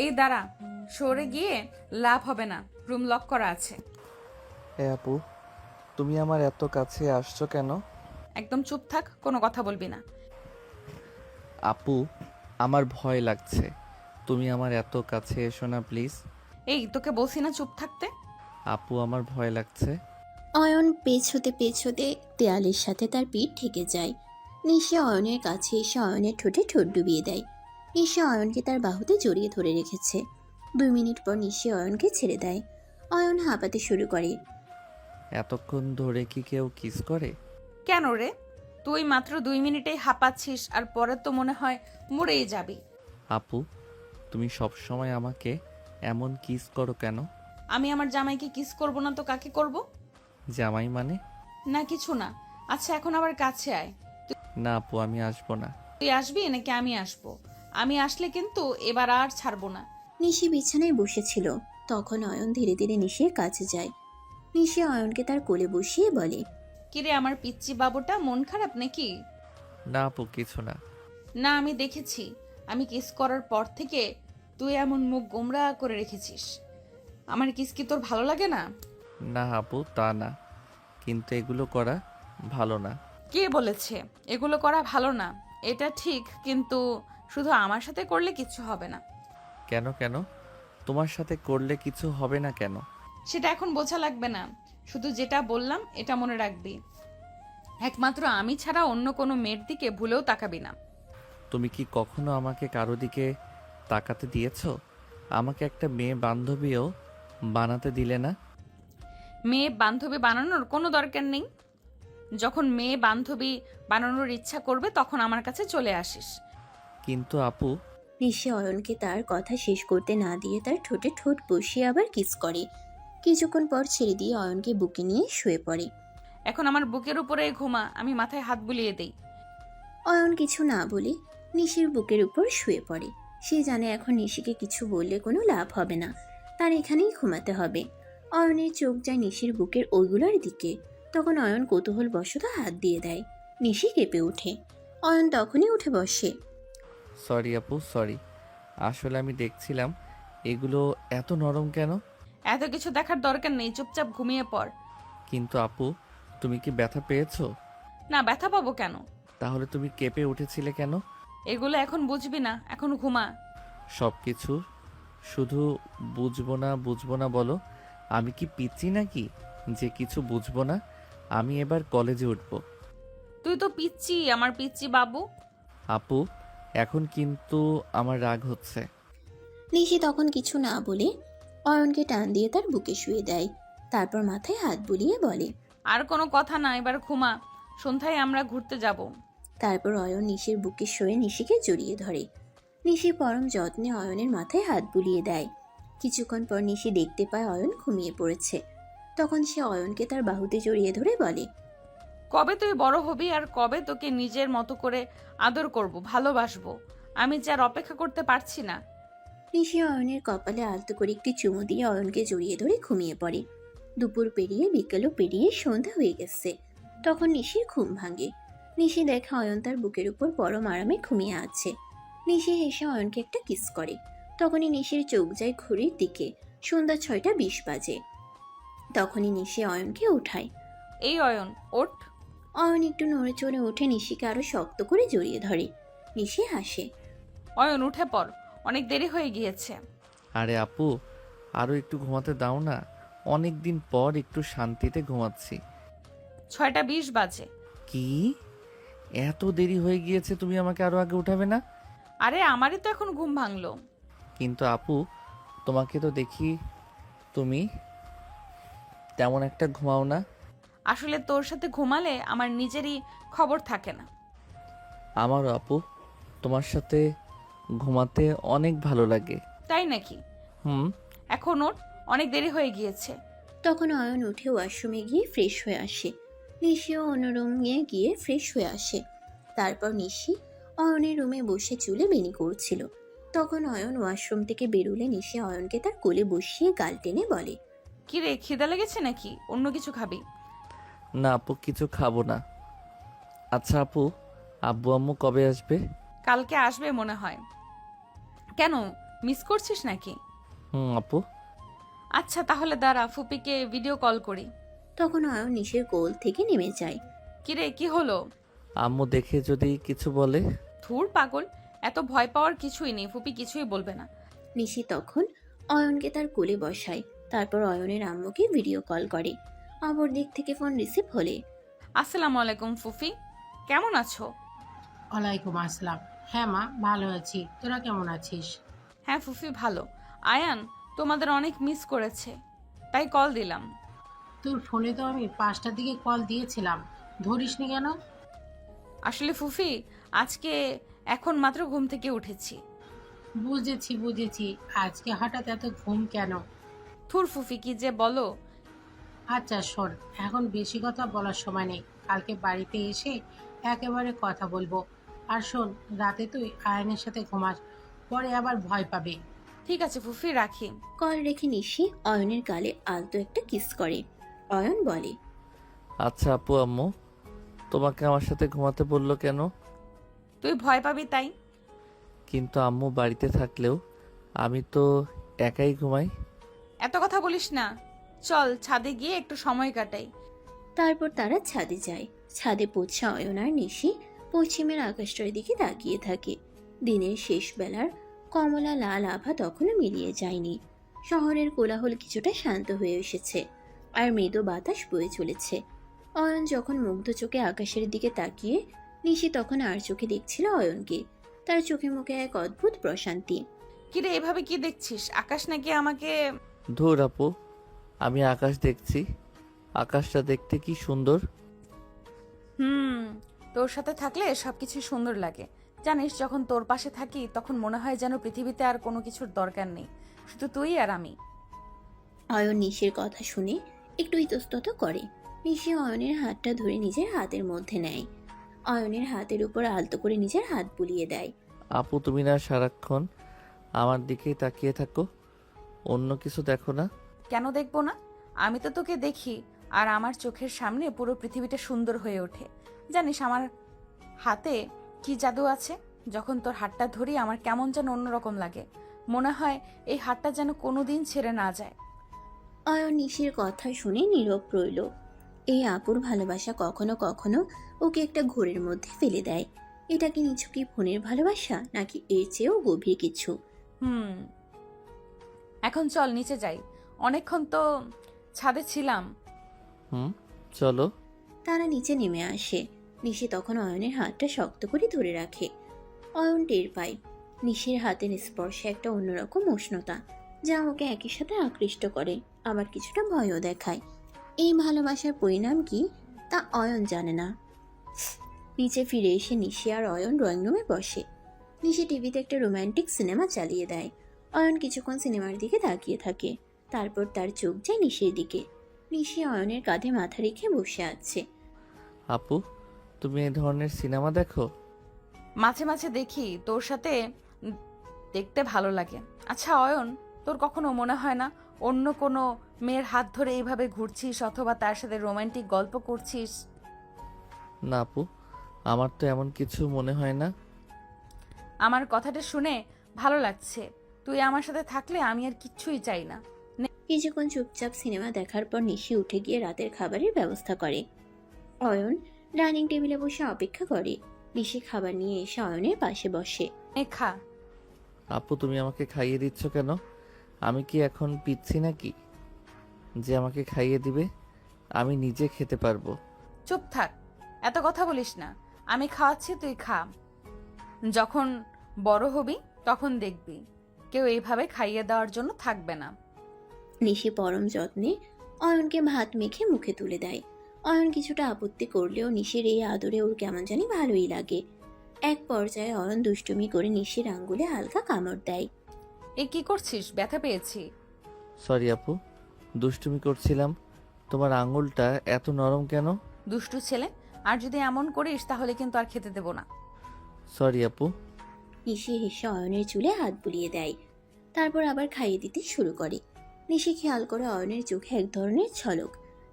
এই দাঁড়া, সরে গিয়ে লাভ হবে না, রুম লক করা আছে। আপু, তুমি আমার এত কাছে আসছো কেন? একদম চুপ থাক, কোনো কথা বলবি না। আপু, আমার ভয় লাগছে। তুমি আমার এত কাছে এসো না প্লিজ। এই তোকে বলছি না চুপ থাকতে। আপু, আমার ভয় লাগছে। অয়ন পেছতে পেছতে দেয়ালের সাথে তার পিঠ ঠেকে যায়। নিশি অয়নের কাছে এসে অয়নের ঠোঁটে ঠোঁট ডুবিয়ে দেয়। নিশি অয়নকে তার বাহুতে জড়িয়ে ধরে রেখেছে। 2 মিনিট পর নিশি অয়নকে ছেড়ে দেয়। অয়ন হাঁপাতে শুরু করে। এতক্ষণ ধরে কি কেউ কিস করে? কেন রে? তুই মাত্র 2 মিনিটেই হাঁপাচ্ছিস, আর পরে তো মনে হয় মরেই যাবি। আপু, তুমি সব সময় আমাকে এমন কিস করো কেন? আমি আমার জামাইকে কিস করব না তো কাকে করব? জামাই মানে? না কিছু না। আচ্ছা এখন আবার কাছে আয়। না আপু, আমি আসবো না। তুই আসবি নাকি আমি আসবো? আমি আসলে কিন্তু এবার আর ছাড়বো না। নিশি বিছানায় বসেছিল। তখন অয়ন ধীরে ধীরে নিশির কাছে যায়। নিশি অয়নকে তার কোলে বসিয়ে বলে, কিরে আমার পিচ্চি বাবুটা, মন খারাপ নাকি? না আপু, কিছু না। না আমি দেখেছি, আমি কিস করার পর থেকে তুই এমন মুখ গোমড়া করে রেখেছিস। আমার কিস কি তোর ভালো লাগে না? না আপু, তা না, কিন্তু এগুলো করা ভালো না। কে বলেছে এগুলো করা ভালো না? এটা ঠিক, কিন্তু শুধু আমার সাথে করলে কিছু হবে না। কেন কেন? তোমার সাথে করলে কিছু হবে না কেন? সেটা এখন বোঝা লাগবে না, শুধু যেটা বললাম এটা মনে রাখবি। একমাত্র আমি ছাড়া অন্য কোনো মেয়ের দিকে ভুলেও তাকাবি না। তুমি কি কখনো আমাকে কারো দিকে তাকাতে দিয়েছো? আমাকে একটা মেয়ে বান্ধবীও বানাতে দিলে না। মেয়ে বান্ধবী বানানোর কোনো দরকার নেই। যখন মেয়ে বান্ধবী বানানোর ইচ্ছা করবে তখন আমার কাছে চলে আসিস। কিন্তু আপু, নিশি অয়নকে তার কথা শেষ করতে না দিয়ে তার ঠোঁটে ঠোঁট বসিয়ে আবার কিস করে। কিছুক্ষণ পর ছেড়ে দিয়ে অয়নকে বুকে নিয়ে শুয়ে পড়ে। এখন আমার বুকের উপরে ঘুমা, আমি মাথায় হাত বুলিয়ে দেই। অয়ন কিছু না বলে নিশির বুকের উপর শুয়ে পড়ে। সে জানে এখন নিশিকে কিছু বললে কোনো লাভ হবে না, তার এখানেই ঘুমাতে হবে। অয়নের চোখ যায় নিশির বুকের ওইগুলোর দিকে। তখন অয়ন কৌতূহল বশত হাত দিয়ে দেয়। নিশি কেঁপে ওঠে। অয়ন তখনই উঠে বসে। সরি আপু, সরি। আসলে আমি দেখছিলাম এগুলো এত নরম কেন। এত কিছু দেখার দরকার নেই, চুপচাপ ঘুমিয়ে পড়। কিন্তু আপু, তুমি কি ব্যথা পেয়েছো? না, ব্যথা পাবো কেন? তাহলে তুমি কেঁপে উঠেছিলে কেন? এগুলো এখন বুঝবি না, এখন ঘুমা। সব কিছু শুধু বুঝবো না বুঝবো না বলো। আমি কি পিচ্ছি নাকি যে কিছু বুঝবো না? আমি এবার কলেজে উঠবো। তুই তো পিচ্চি, আমার পিচ্চি বাবু। আপু, এখন কিন্তু আমার রাগ হচ্ছে। নিশি তখন কিছু না বলে অয়নকে টান দিয়ে তার বুকে শুয়ে দেয়। তারপর মাথায় হাত বুলিয়ে বলে। আর কোনো কথা না, এবার ঘুমা। সন্ধ্যায় আমরা ঘুরতে যাব। তারপর অয়ন নিশির বুকে শুয়ে নিশিকে জড়িয়ে ধরে। নিশি পরম যত্নে অয়নের মাথায় হাত বুলিয়ে দেয়। কিছুক্ষণ পর নিশি দেখতে পায় অয়ন ঘুমিয়ে পড়েছে। তখন সে অয়নকে তার বাহুতে জড়িয়ে ধরে বলে, কবে তুই বড় হবি আর কবে তোকে নিজের মতো করে আদর করব, ভালোবাসবো? আমি যে আর অপেক্ষা করতে পারছি না। নিশি অয়নের কপালে আলতো করে একটি চুমু দিয়ে অয়নকে জড়িয়ে ধরে ঘুমিয়ে পড়ে। দুপুর পেরিয়ে বিকেলও পেরিয়ে সন্ধ্যা হয়ে গেছে। তখন নিশির ঘুম ভাঙে। নিশি দেখে অয়ন তার বুকের উপর পরম আরামে ঘুমিয়ে আছে। নিশি হেসে অয়নকে একটা কিস করে। তখনই নিশির চোখ যায় ঘড়ির দিকে। সন্ধ্যা 6টা 20 বাজে। তখনই নিশি অয়নকে উঠায়। এই অয়ন, ওঠ। অয়ন একটু নড়ে চড়ে উঠে নিশিকে আরো শক্ত করে জড়িয়ে ধরে। নিশি হাসে। অয়ন উঠে পড়, অনেক দেরি হয়ে গিয়েছে। আরে আপু, আরও একটু ঘুমাতে দাও না। অনেক দিন পর একটু শান্তিতে ঘুমাচ্ছি। 6টা 20 বাজে। কি? এত দেরি হয়ে গিয়েছে, তুমি আমাকে আরো আগে উঠাবে না? আরে আমারই তো এখন ঘুম ভাঙলো। কিন্তু আপু, তোমাকে তো দেখি তুমি তেমন একটা ঘুমাও না। আসলে তোর সাথে ঘুমালে আমার নিজেরই খবর থাকে না। আমারও আপু, তোমার সাথে ঘুমাতে অনেক ভালো লাগে। তাই নাকি? হুম। এখন ওঠ, অনেক দেরি হয়ে গিয়েছে। তখন অয়ন উঠে ওয়াশরুমে গিয়ে ফ্রেশ হয়ে আসে। নিশিও অন্য রুমে গিয়ে ফ্রেশ হয়ে আসে। তারপর নিশি অয়নের রুমে বসে চুলে বেনি করছিল। তখন অয়ন ওয়াশরুম থেকে বেরোলে নিশি অয়নকে তার কোলে বসিয়ে গাল টেনে বলে, কি রে, খিদা লেগেছে নাকি? অন্য কিছু খাবি? না আপু, কিছু খাবো না। আচ্ছা আপু, আব্বু আম্মু কবে আসবে? কালকে আসবে মনে হয়। কেন, মিস করছিস নাকি? আপু। আচ্ছা তাহলে দাঁড়া, ফুপিকে ভিডিও কল করি। তখন অয়ন নিশির কোল থেকে নেমে যায়। কিরে কি হলো? আম্মু দেখে যদি কিছু বলে? ধুর পাগল, এত ভয় পাওয়ার কিছুই নেই, ফুপি কিছুই বলবে না। নিশি তখন অয়নকে তার কোলে বসায়। তারপর অয়নের আম্মুকে ভিডিও কল করে। অপর দিক থেকে ফোন রিসিভ হলে আসসালামু আলাইকুম ফুফি, কেমন আছো? ওয়ালাইকুম আসসালাম। হ্যাঁ মা, ভালো আছি। তোরা কেমন আছিস? হ্যাঁ ফুফি ভালো। আয়ান তোমাদের অনেক মিস করেছে, তাই কল দিলাম। তোর ফোনে তো আমি 5টার দিকে কল দিয়েছিলাম, ধরিসনি কেন? আসলে ফুফি আজকে এখন মাত্র ঘুম থেকে উঠেছি। বুঝেছি বুঝেছি, আজকে হঠাৎ এত ঘুম কেন? থুর ফুফি কি যে বলো। আচ্ছা শোন, এখন বেশি কথা বলার সময় নেই। কালকে বাড়িতে এসে একেবারে কথা বলবো। আর শোন, রাতে তুই আয়নের সাথে ঘুমাস, পরে আবার ভয় পাবে। ঠিক আছে ফুফি, রাখি। কল রেখে নিশি অয়নের গালে আলতো একটা কিস করে। অয়ন বলে, আচ্ছা আপু, আম্মু তোমাকে আমার সাথে ঘুমাতে বললো কেন? তুই ভয় পাবি তাই। কিন্তু আম্মু বাড়িতে থাকলেও আমি তো একাই ঘুমাই। এত কথা বলিস না, চল ছাদে গিয়ে একটু সময় কাটাই। তারপর তারা ছাদে যায়। ছাদে পৌঁছে অয়ন আর নিশি পশ্চিমের আকাশটার দিকে তাকিয়ে থাকে। দিনের শেষ বেলার কমলা লাল আভা তখনও মিলিয়ে যায়নি। শহরের কোলাহল কিছুটা শান্ত হয়ে এসেছে, আর মৃদু বাতাস বয়ে চলেছে। অয়ন যখন মুগ্ধ চোখে আকাশের দিকে তাকিয়ে, নিশি তখন আর চোখে দেখছিল অয়নকে। তার চোখে মুখে এক অদ্ভুত প্রশান্তি। কিরে এভাবে কি দেখছিস? আকাশ নাকি আমাকে? ধুর আপু, আমি আকাশ দেখছি। আকাশটা দেখতে কি সুন্দর। হুম, তোর সাথে থাকলে সবকিছু সুন্দর লাগে। জানিস, যখন তোর পাশে থাকি তখন মনে হয় যেন পৃথিবীতে আর কোনো কিছুর দরকার নেই, শুধু তুই আর আমি। অয়ন নিশির কথা শুনে একটু ইতস্তত করে। নিশি অয়নের হাতটা ধরে নিজের হাতের মধ্যে নেয়। অয়নের হাতের উপর আলতো করে নিজের হাত বুলিয়ে দেয়। আপু তুমি না সারাক্ষণ আমার দিকেই তাকিয়ে থাকো, অন্য কিছু দেখো না? কেন দেখবো না? আমি তো তোকে দেখি, আর আমার চোখের সামনে পুরো পৃথিবীটা সুন্দর হয়ে ওঠে। জানিস আমার হাতে কি জাদু আছে? যখন তোর হাতটা ধরি আমার কেমন যেন অন্যরকম লাগে, মনে হয় এই হাতটা যেন কোনোদিন ছেড়ে না যায়। অয়ন নিশির কথা শুনে নীরব রইল। এই আপুর ভালোবাসা কখনো কখনো ওকে একটা ঘোরের মধ্যে ফেলে দেয়। এটা কি নিছকই ফোনের ভালোবাসা, নাকি এর চেয়েও গভীর কিছু? হুম, এখন চল নিচে যাই, অনেকক্ষণ তো ছাদে ছিলাম। চলো। তারা নিচে নেমে আসে। নিশি তখন অয়নের হাতটা শক্ত করে ধরে রাখে। অয়ন টের পায় নিশির হাতের স্পর্শে একটা অন্যরকম উষ্ণতা, যা ওকে একই সাথে আকৃষ্ট করে, আবার কিছুটা ভয়ও দেখায়। এই ভালোবাসার পরিণাম কি তা অয়ন জানে না। নিচে ফিরে এসে নিশি আর অয়ন ড্রয়িং রুমে বসে। নিশি টিভিতে একটা রোমান্টিক সিনেমা চালিয়ে দেয়। অয়ন কিছুক্ষণ সিনেমার দিকে তাকিয়ে থাকে। তারপর তার চোখ যায় নিশির দিকে। নিশি অয়নের কাঁধে মাথা রেখে বসে আছে। আপু, তুমি এই ধরনের সিনেমা দেখো? মাঝে মাঝে দেখি, তোর সাথে উম, দেখতে ভালো লাগে। আচ্ছা অয়ন, তোর কখনো মনে হয় না অন্য কোনো মেয়ের হাত ধরে এইভাবে ঘুরছিস অথবা তার সাথে রোমান্টিক গল্প করছিস? না আপু, আমার তো এমন কিছু মনে হয় না। আমার কথাটা শুনে ভালো লাগছে। তুই আমার সাথে থাকলে আমি আর কিচ্ছুই চাই না। কিছুক্ষণ চুপচাপ সিনেমা দেখার পর নিশি উঠে গিয়ে রাতের খাবারের ব্যবস্থা করে। অয়ন ডাইনিং টেবিলে বসে অপেক্ষা করে। নিশি খাবার নিয়ে এসে অয়নের পাশে বসে। খা। আপু তুমি আমাকে খাইয়ে দিচ্ছ কেন? আমি কি এখন পিচ্ছি নাকি যে আমাকে খাইয়ে দিবে? আমি নিজে খেতে পারবো। চুপ থাক, এত কথা বলিস না। আমি খাওয়াচ্ছি, তুই খা। যখন বড় হবি তখন দেখবি কেউ এইভাবে খাইয়ে দেওয়ার জন্য থাকবে না। নিশি পরম যত্নে অয়নকে ভাত মেখে মুখে তুলে দেয়। অয়ন কিছুটা আপত্তি করলেও নিশির এই আদরে ওর কেমন জানি ভালোই লাগে। এক পর্যায়ে অয়ন দুষ্টুমি করে নিশির আঙ্গুলে হালকা কামড় দেয়। এ কি করছিস? ব্যথা পেয়েছি। সরি আপু, দুষ্টুমি করছিলাম। তোমার আঙুলটা এত নরম কেন? দুষ্টু ছেলে, আর যদি এমন করিস তাহলে কিন্তু আর খেতে দেব না। সরি আপু। নিশি হেসে অয়নের চুলে হাত বুলিয়ে দেয়। তারপর আবার খাইয়ে দিতে শুরু করে। নিশি খেয়াল করে অয়নের চোখে এক ধরনের ঝলক,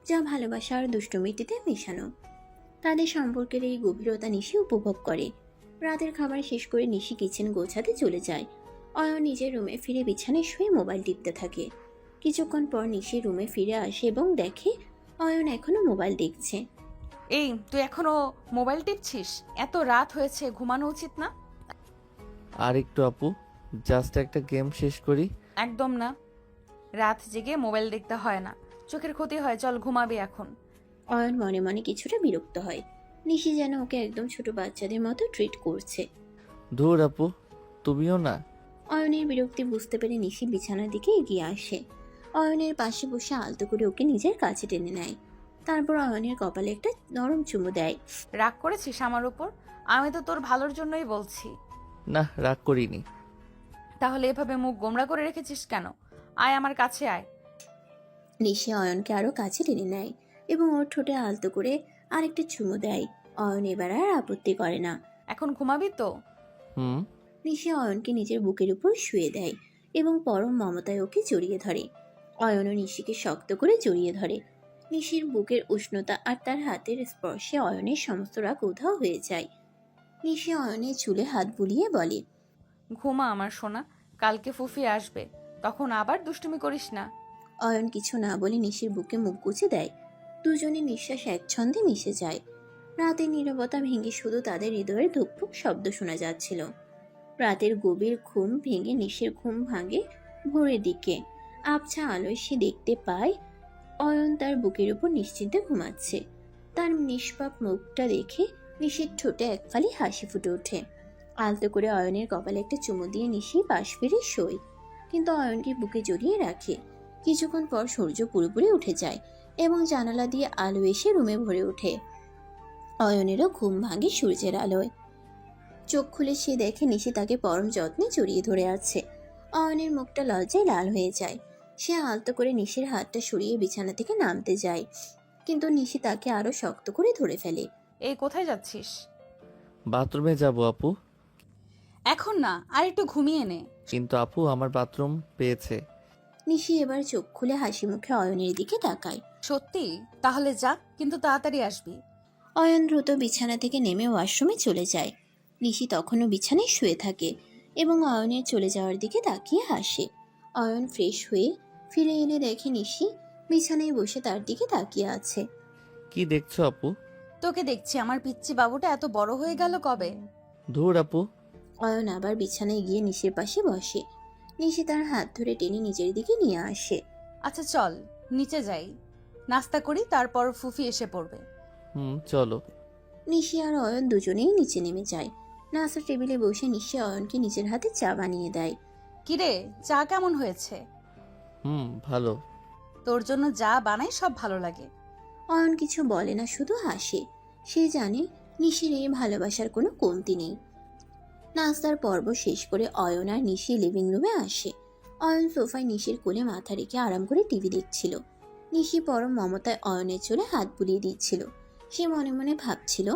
যা ভালোবাসা আর দুষ্টুমিটিতে মেশানো। তাদের সম্পর্কের এই গভীরতা নিশি উপভোগ করে। রাতের খাবার শেষ করে নিশি কিচেন গোছাতে চলে যায়। অয়ন নিজের রুমে ফিরে বিছানায় শুয়ে মোবাইল টিপতে থাকে। কিছুক্ষণ পর নিশি রুমে ফিরে আসে এবং দেখে অয়ন এখনো মোবাইল দেখছে। এই তুই এখনো মোবাইল টিপছিস? এত রাত হয়েছে, ঘুমানো উচিত না? আর একটু আপু, জাস্ট একটা গেম শেষ করি। একদম না, রাত জেগে মোবাইল দেখতে হয় না, চোখের ক্ষতি হয়। চল ঘুমাবি এখন। অয়ন মনে মনে কিছুটা বিরক্ত হয়। নিশি যেন ওকে একদম ছোট বাচ্চাদের মতো ট্রিট করছে। ধুর আপু, তুমিও না। অয়নের বিরক্তি বুঝতে পেরে নিশি বিছানার দিকে এগিয়ে আসে। অয়নের পাশে বসে আলতো করে ওকে নিজের কাছে টেনে নেয়। তারপর অয়নের কপালে একটা নরম চুমু দেয়। রাগ করেছিস আমার উপর? আমি তো তোর ভালোর জন্যই বলছি। না, রাগ করিনি। তাহলে এভাবে মুখ গোমড়া করে রেখেছিস কেন? আয় আমার কাছে আয়। নিশি অয়নকে আরো কাছে টেনে নেয় এবং ওর ঠোঁটে আলতো করে আরেকটা চুমু দেয়। অয়ন এবার আর আপত্তি করে না। এখন ঘুমাবি তো? হুম। নিশি অয়নকে নিজের বুকের উপর শুয়ে দেয় এবং পরম মমতায় ওকে জড়িয়ে ধরে। অয়নও নিশিকে শক্ত করে জড়িয়ে ধরে। নিশির বুকের উষ্ণতা আর তার হাতের স্পর্শে অয়নের সমস্ত রাগ উধাও হয়ে যায়। নিশি অয়নের চুলে হাত বুলিয়ে বলে, ঘুমা আমার সোনা, কালকে ফুফি আসবে, তখন আবার দুষ্টুমি করিস না। অয়ন কিছু না বলে নিশির বুকে মুখ গুজে দেয়। দুজনের নিঃশ্বাস একছন্দে মিশে যায়। রাতের নীরবতা ভেঙে শুধু তাদের হৃদয়ের ধুকপুক শব্দ শোনা যাচ্ছিল। রাতের গভীর ঘুম ভেঙে নিশির ঘুম ভাঙে ভোরের দিকে। আবছা আলোয় সে দেখতে পায় অয়ন তার বুকের উপর নিশ্চিন্তে ঘুমাচ্ছে। তার নিষ্পাপ মুখটা দেখে নিশির ঠোঁটে একফালি হাসি ফুটে ওঠে। আলতো করে অয়নের কপালে একটা চুমু দিয়ে নিশি পাশ ফিরে শোয়, কিন্তু অয়নকে বুকে জড়িয়ে রাখে। কিছুক্ষণ পর সূর্য পুরোপুরি উঠে যায় এবং জানালা দিয়ে আলো এসে রুমে ভরে ওঠে। অয়নেরও ঘুম ভাঙে সূর্যের আলোয়। চোখ খুলে সে দেখে নিশি তাকে পরম যত্নে জড়িয়ে ধরে আছে। অয়নের মুখটা লজ্জায় লাল হয়ে যায়। সে আলতো করে নিশির হাতটা সরিয়ে বিছানা থেকে নামতে যায়, কিন্তু নিশি তাকে আরো শক্ত করে ধরে ফেলে। এই কোথায় যাচ্ছিস? বাথরুমে যাব আপু। এখন না, আর একটু ঘুমিয়ে নে। কিন্তু আপু, আমার বাথরুম পেয়েছে। নিশি এবার চোখ খুলে হাসি মুখে অয়নের দিকে তাকায়। সত্যি? তাহলে যা, কিন্তু তাড়াতাড়ি আসবি। অয়ন দ্রুত বিছানা থেকে নেমে ওয়াশরুমে চলে যায়। নিশি তখনও বিছানায় শুয়ে থাকে এবং অয়নের চলে যাওয়ার দিকে তাকিয়ে হাসে। অয়ন ফ্রেশ হয়ে ফিরে এলে দেখে নিশি বিছানায় বসে তার দিকে তাকিয়ে আছে। কি দেখছো আপু? তোকে দেখছি। আমার পিচ্চি বাবুটা এত বড় হয়ে গেল কবে? ধুর আপু। অয়ন আবার বিছানায় গিয়ে নিশির পাশে বসে। নিশি তার হাত ধরে টেনে নিজের দিকে নিয়ে আসে। আচ্ছা চল নিচে যাই, নাস্তা করি, তারপর ফুফি এসে পড়বে। হুম, চলো। নিশি আর অয়ন দুজনেই নিচে নেমে যায়। নাস্তার টেবিলে বসে নিশি অয়নকে নিজের হাতে চা বানিয়ে দেয়। কিরে, চা কেমন হয়েছে? হুম, ভালো। তোর জন্য যা বানাই সব ভালো লাগে। অয়ন কিছু বলে না, শুধু হাসে। সে জানে নিশির এই ভালোবাসার কোনো কমতি নেই। নাস্তার পর্ব শেষ করে অয়ন আর নিশি লিভিং রুমে আসে। অয়ন সোফায় নিশির কোলে মাথা রেখে আরাম করে টিভি দেখছিল। নিশি পরম মমতায় অয়নের চুলে হাত বুলিয়ে দিচ্ছিল। সে মনে মনে ভাবছিল,